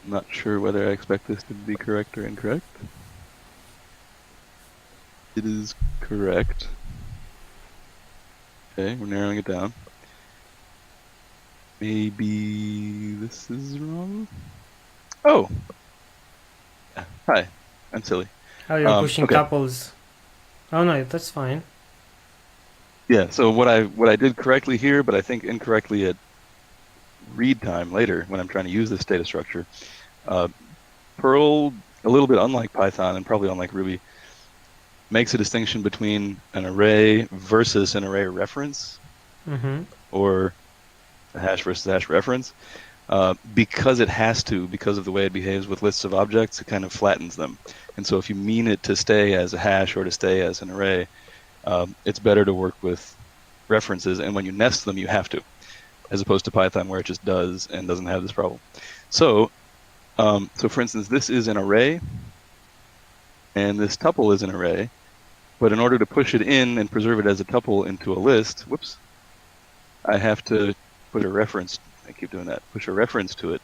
I'm not sure whether I expect this to be correct or incorrect. It is correct. Okay, we're narrowing it down. Maybe this is wrong? Oh! Yeah. Hi. I'm silly. Oh, you're pushing Okay. tuples. Oh no, that's fine. Yeah, so what I did correctly here, but I think incorrectly at read time later when I'm trying to use this data structure. Perl, a little bit unlike Python and probably unlike Ruby, makes a distinction between an array versus an array reference, Mm-hmm. or a hash versus hash reference. Because it has to, because of the way it behaves with lists of objects, it kind of flattens them. And so if you mean it to stay as a hash or to stay as an array, it's better to work with references. And when you nest them, you have to, as opposed to Python where it just does and doesn't have this problem. So, for instance, this is an array, and this tuple is an array. But in order to push it in and preserve it as a tuple into a list, whoops, I have to put a reference. I keep doing that. Push a reference to it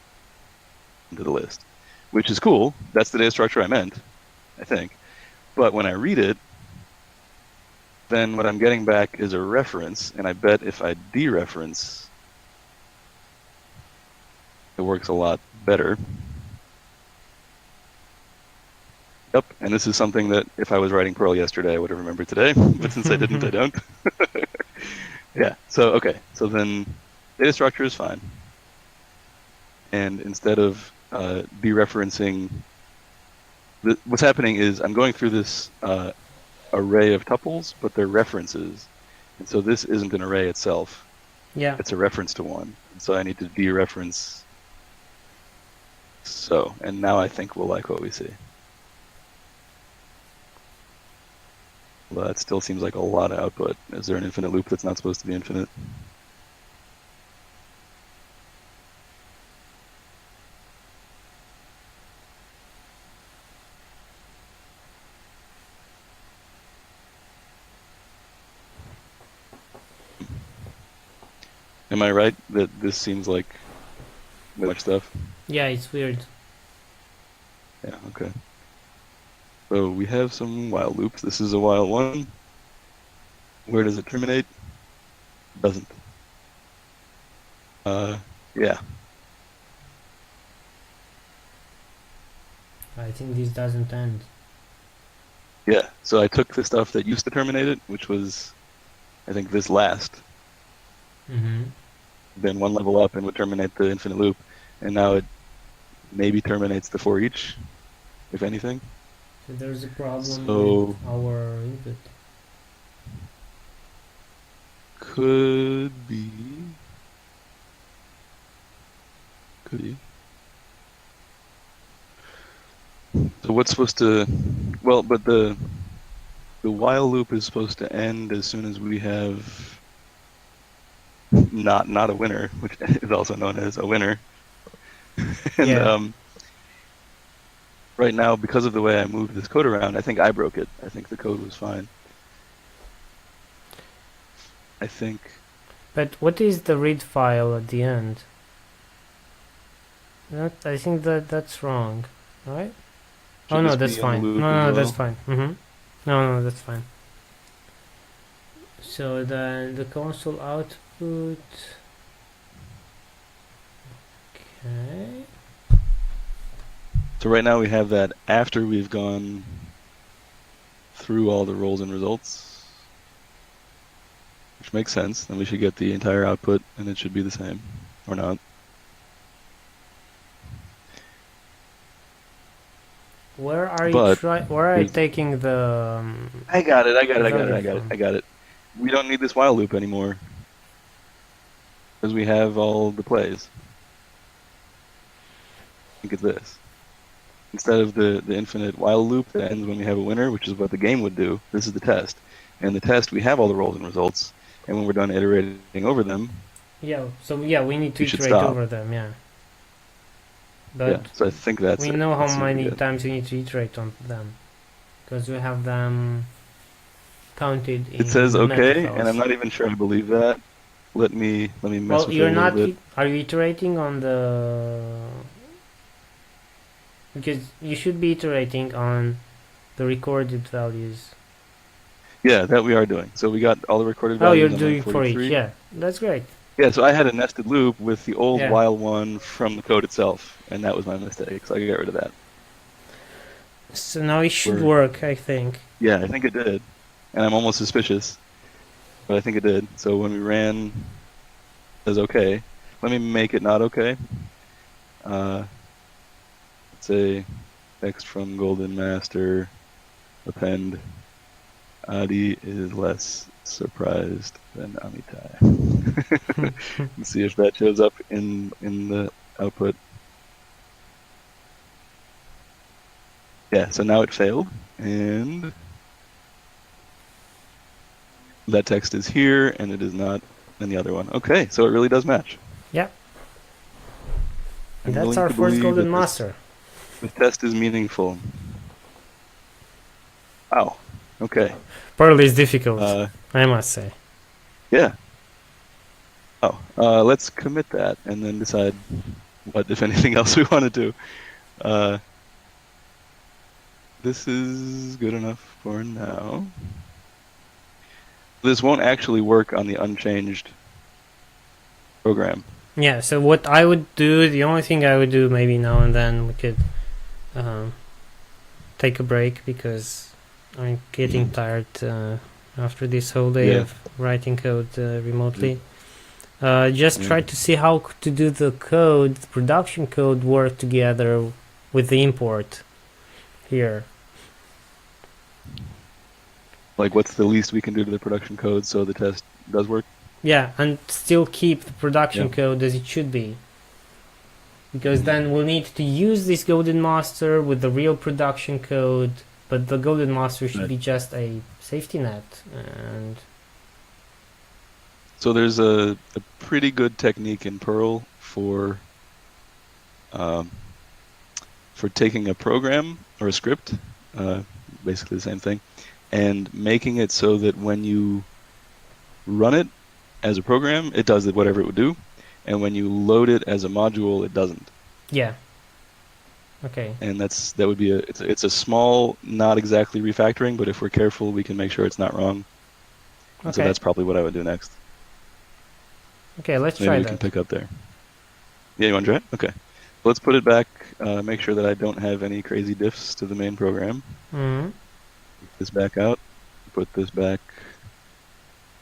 into the list, which is cool. That's the data structure I meant, I think. But when I read it, then what I'm getting back is a reference, and I bet if I dereference, it works a lot better. Yep, and this is something that if I was writing Perl yesterday, I would have remembered today, but since I didn't, I don't. Yeah, so okay, so then data structure is fine. And instead of dereferencing, what's happening is I'm going through this array of tuples, but they're references. And so this isn't an array itself. Yeah. It's a reference to one. And so I need to dereference. So, and now I think we'll like what we see. Well, that still seems like a lot of output. Is there an infinite loop that's not supposed to be infinite? Am I right that this seems like way much stuff? Yeah, it's weird. Yeah, okay. So we have some while loops. This is a while one. Where does it terminate? Doesn't. Yeah. I think this doesn't end. Yeah. So I took the stuff that used to terminate it, which was, I think, this last. Mm-hmm. Then one level up and would terminate the infinite loop. And now it maybe terminates the for each, if anything. So there's a problem So with our input. could be. Could be. So what's supposed to, well, but the while loop is supposed to end as soon as we have not a winner, which is also known as a winner. And Yeah. right now, because of the way I moved this code around, I think I broke it. I think the code was fine. I think. But what is the read file at the end? I think that's wrong, right? Should Oh no, this that's be in the fine. loop No, as no, well? that's fine. Mm-hmm. No, that's fine. So then the console output. Okay. So right now we have that after we've gone through all the roles and results, which makes sense. Then we should get the entire output, and it should be the same, or not. Where are you But Where are you taking the I got it. the value from? I got it. We don't need this while loop anymore because we have all the plays. I think it's this. Instead of the infinite while loop that ends when we have a winner, which is what the game would do, this is the test. In the test, we have all the roles and results, and when we're done iterating over them, Yeah. So yeah, we need to we should iterate stop. over them. Yeah. But Yeah, so I think that's we it. know how That seems to be many it. times we need to iterate on them because we have them counted It says in method okay, and I'm files. not even sure I believe that. Let me mess Well, with it a you're little not. bit. Are you iterating on the? Because you should be iterating on the recorded values. Yeah, that we are doing. So we got all the recorded Oh, you're values on line doing for each. 43. Yeah, that's great. Yeah, so I had a nested loop with the old Yeah. while one from the code itself, and that was my mistake. So I got rid of that. So now it should We're, work, I think. yeah, I think it did, and I'm almost suspicious, but I think it did. So when we ran, it says okay. Let me make it not okay. Let's say text from golden master append. Adi is less surprised than Amitai. Let's see if that shows up in the output. Yeah, so now it failed, and that text is here, and it is not in the other one. Okay, so it really does match. Yeah. I'm That's willing our to first believe golden that this master. test is meaningful. Wow. Okay. Perl is difficult, Uh, I must say. yeah. Oh, let's commit that and then decide what, if anything, else we want to do. Uh, this is good enough for now. This won't actually work on the unchanged program. Yeah, so what I would do, the only thing I would do maybe now and then, we could um, take a break because I'm getting tired after this whole day of writing code remotely. Just try to see how to do the code, the production code, work together with the import here. Like, what's the least we can do to the production code so the test does work? Yeah, and still keep the production Yeah. code as it should be. Because then we'll need to use this golden master with the real production code, but the golden master should be just a safety net. And so there's a pretty good technique in Perl for taking a program or a script, basically the same thing, and making it so that when you run it as a program, it does whatever it would do, and when you load it as a module, it doesn't. yeah. Okay. And that would be it's a small, not exactly refactoring, but if we're careful, we can make sure it's not wrong. And so that's probably what I would do next. Okay, let's Maybe try we that. can pick up there. Yeah, you want to try it? Okay. Let's put it back, make sure that I don't have any crazy diffs to the main program. Mm-hmm. Take this back out, put this back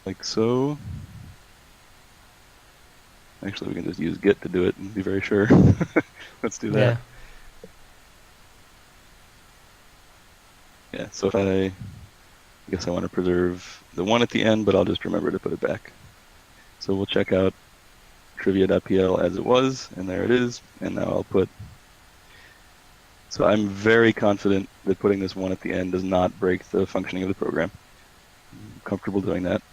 like so. Actually, we can just use git to do it and be very sure. Let's do that. Yeah, so if I guess I want to preserve the one at the end, but I'll just remember to put it back. So we'll check out trivia.pl as it was, and there it is. And now I'll put... So I'm very confident that putting this one at the end does not break the functioning of the program. I'm comfortable doing that.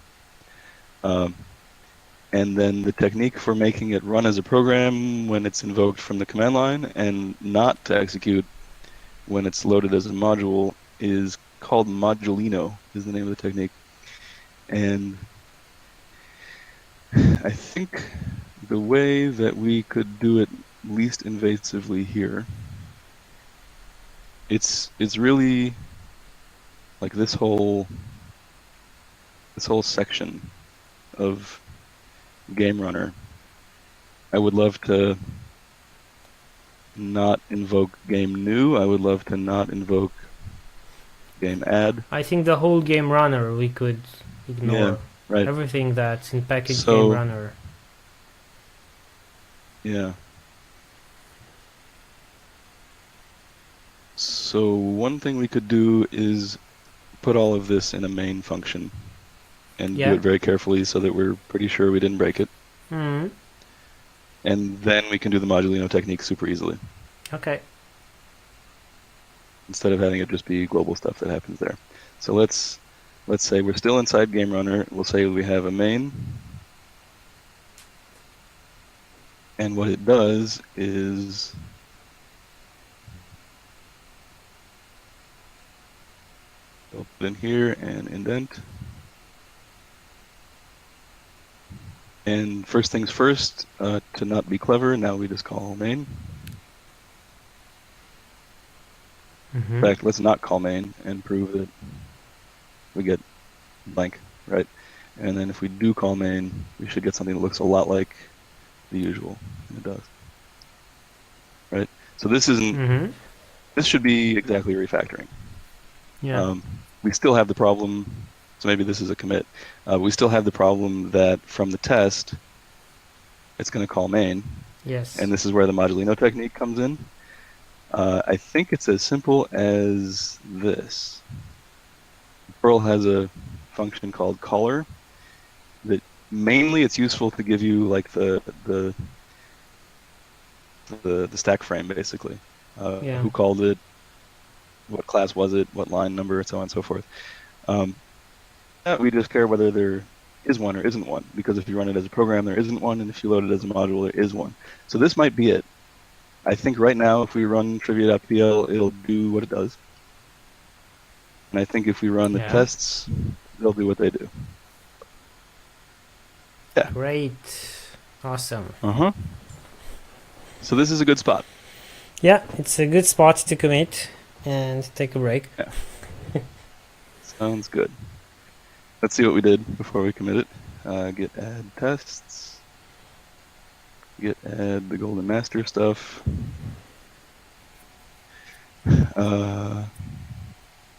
And then the technique for making it run as a program when it's invoked from the command line and not to execute when it's loaded as a module is called modulino, is the name of the technique. And I think the way that we could do it least invasively here, it's really like this whole section of game runner. I would love to not invoke game new. I would love to not invoke game add. I think the whole game runner we could ignore. Yeah, right. Everything that's in package game runner. Yeah. So one thing we could do is put all of this in a main function and do it very carefully so that we're pretty sure we didn't break it. Mm-hmm. And then we can do the modulino technique super easily. Okay. Instead of having it just be global stuff that happens there. So let's let's say we're still inside Game Runner. We'll say we have a main. And what it does is we'll put in here and indent. And first things first, to not be clever, now we just call main. In fact, let's not call main and prove that we get blank, right? And then if we do call main, we should get something that looks a lot like the usual, and it does. Right? So this isn't, this should be exactly refactoring. Yeah. We still have the problem, so maybe this is a commit. We still have the problem that from the test, it's going to call main. Yes. And this is where the modulino technique comes in. I think it's as simple as this. Perl has a function called caller that mainly it's useful to give you like the stack frame, basically. Who called it, what class was it, what line number, and so on and so forth. We just care whether there is one or isn't one, because if you run it as a program, there isn't one, and if you load it as a module, there is one. So this might be it. I think right now, if we run trivia.pl, it'll do what it does. And I think if we run the tests, they'll do what they do. Yeah. Great. Awesome. So this is a good spot. Yeah, it's a good spot to commit and take a break. Yeah. Sounds good. Let's see what we did before we commit it. Git add tests. Git add the golden master stuff.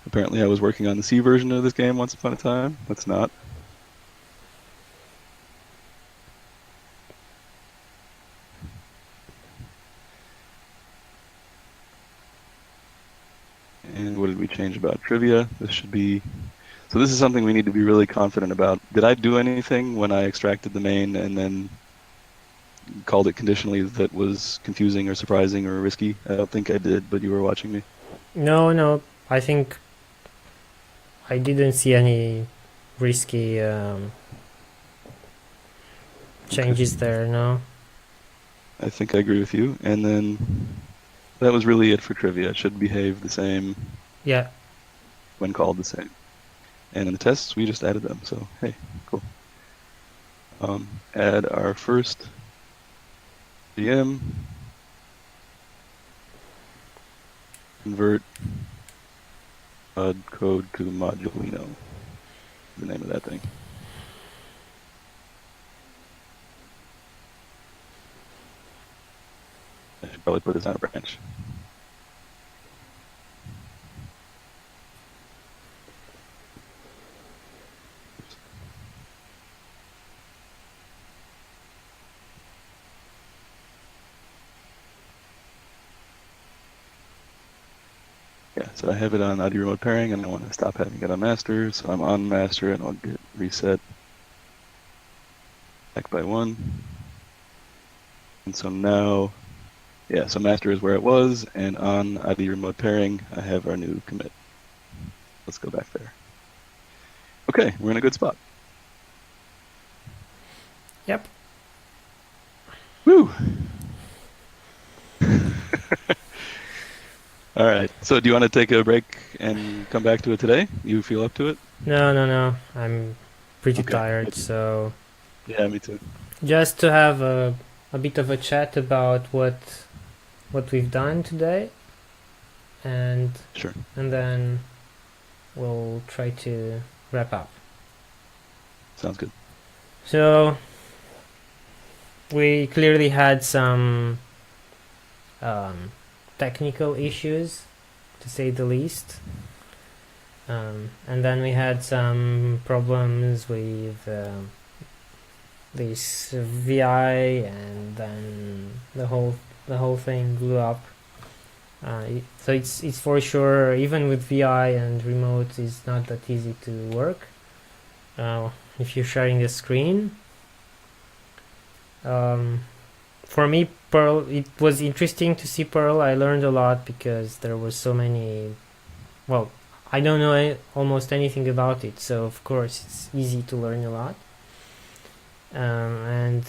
Apparently I was working on the C version of this game once upon a time. Let's not. And what did we change about trivia? This should be... So this is something we need to be really confident about. Did I do anything when I extracted the main and then called it conditionally that was confusing or surprising or risky? I don't think I did, but you were watching me. No. I think I didn't see any risky changes there, no. I think I agree with you. And then that was really it for trivia. It should behave the same. Yeah. When called the same. And in the tests, we just added them. So, hey, cool. Add our first VM. Convert code to modulino. The name of that thing. I should probably put this on a branch. Yeah, so I have it on audio remote pairing, and I want to stop having it on master, so I'm on master, and I'll get reset back by 1. And so now, yeah, so master is where it was, and on audio remote pairing, I have our new commit. Let's go back there. Okay, we're in a good spot. Yep. Woo! All right. So do you want to take a break and come back to it today? You feel up to it? No. I'm pretty tired, so... Yeah, me too. Just to have a bit of a chat about what we've done today. And sure. And then we'll try to wrap up. Sounds good. So we clearly had some technical issues, to say the least, and then we had some problems with this VI, and then the whole thing blew up. So it's for sure, even with VI and remote, it's not that easy to work if you're sharing the screen. For me, Perl, it was interesting to see Perl. I learned a lot because there were so many, well, I don't know almost anything about it, so of course it's easy to learn a lot. And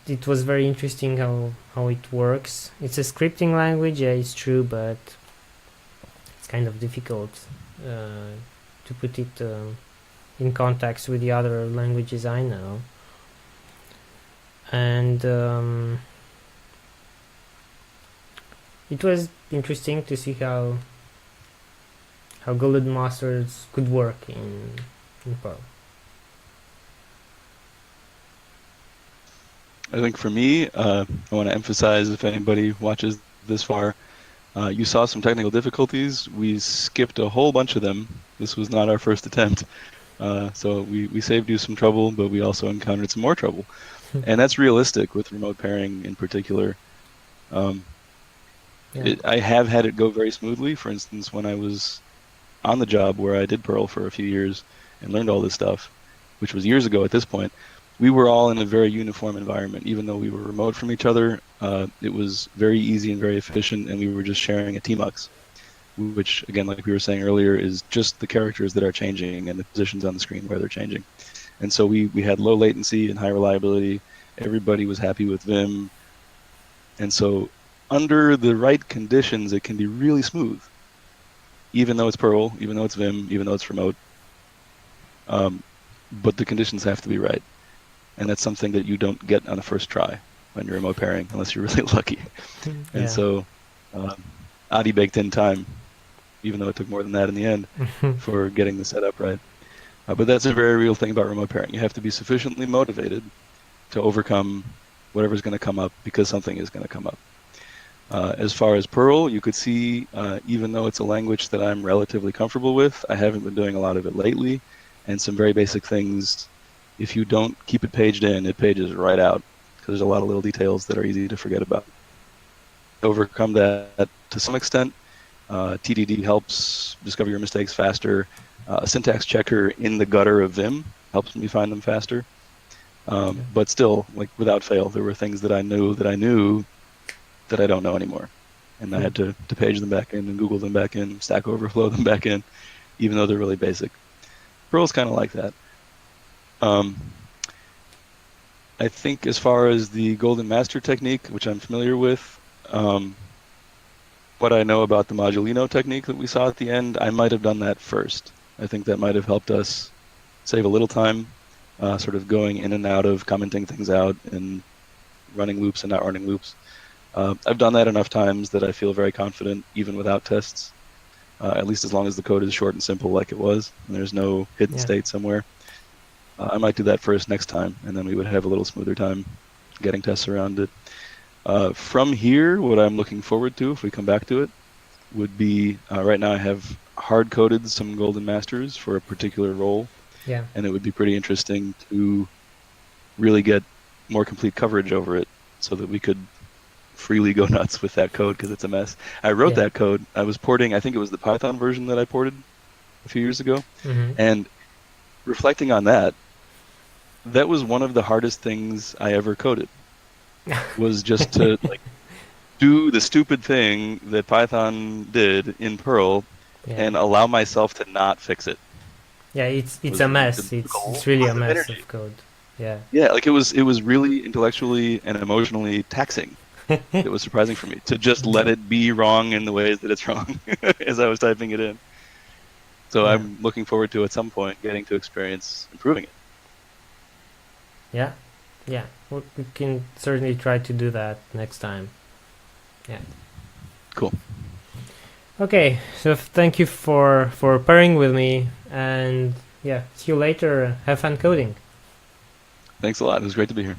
it was very interesting how it works. It's a scripting language, yeah, it's true, but it's kind of difficult to put it in context with the other languages I know. And it was interesting to see how golden masters could work in Perl. I think for me, I want to emphasize, if anybody watches this far, you saw some technical difficulties. We skipped a whole bunch of them. This was not our first attempt. So we saved you some trouble, but we also encountered some more trouble. And that's realistic with remote pairing in particular. I have had it go very smoothly. For instance, when I was on the job where I did Perl for a few years and learned all this stuff, which was years ago at this point, we were all in a very uniform environment. Even though we were remote from each other, it was very easy and very efficient, and we were just sharing a tmux, which, again, like we were saying earlier, is just the characters that are changing and the positions on the screen where they're changing. And so we had low latency and high reliability. Everybody was happy with Vim. And so under the right conditions, it can be really smooth, even though it's Perl, even though it's Vim, even though it's remote. But the conditions have to be right. And that's something that you don't get on a first try when you're remote pairing, unless you're really lucky. And so Adi baked in time, even though it took more than that in the end, for getting the setup right. But that's a very real thing about remote pairing. You have to be sufficiently motivated to overcome whatever's going to come up, because something is going to come up. As far as Perl, you could see, even though it's a language that I'm relatively comfortable with, I haven't been doing a lot of it lately, and some very basic things, if you don't keep it paged in, it pages right out, because there's a lot of little details that are easy to forget about. Overcome that to some extent. TDD helps discover your mistakes faster. A syntax checker in the gutter of Vim helps me find them faster. But still, like, without fail, there were things that I knew that I don't know anymore. And I had to page them back in and Google them back in, Stack Overflow them back in, even though they're really basic. Perl's kind of like that. I think as far as the Golden Master technique, which I'm familiar with, what I know about the Modulino technique that we saw at the end, I might have done that first. I think that might have helped us save a little time, sort of going in and out of commenting things out and running loops and not running loops. I've done that enough times that I feel very confident, even without tests, at least as long as the code is short and simple like it was, and there's no hidden state somewhere. I might do that first next time, and then we would have a little smoother time getting tests around it. From here, what I'm looking forward to, if we come back to it, would be, right now I have hard-coded some Golden Masters for a particular role, and it would be pretty interesting to really get more complete coverage over it so that we could freely go nuts with that code, because it's a mess. I wrote that code. I was porting, I think it was the Python version that I ported a few years ago, and reflecting on that, that was one of the hardest things I ever coded, was just to do the stupid thing that Python did in Perl and allow myself to not fix it. Yeah, it's a mess. It's really a mess of code. Yeah, like it was really intellectually and emotionally taxing. It was surprising for me to just let it be wrong in the ways that it's wrong as I was typing it in. So I'm looking forward to, at some point, getting to experience improving it. Yeah, well, we can certainly try to do that next time. Yeah. Cool. Okay, so thank you for pairing with me, and see you later. Have fun coding. Thanks a lot. It was great to be here.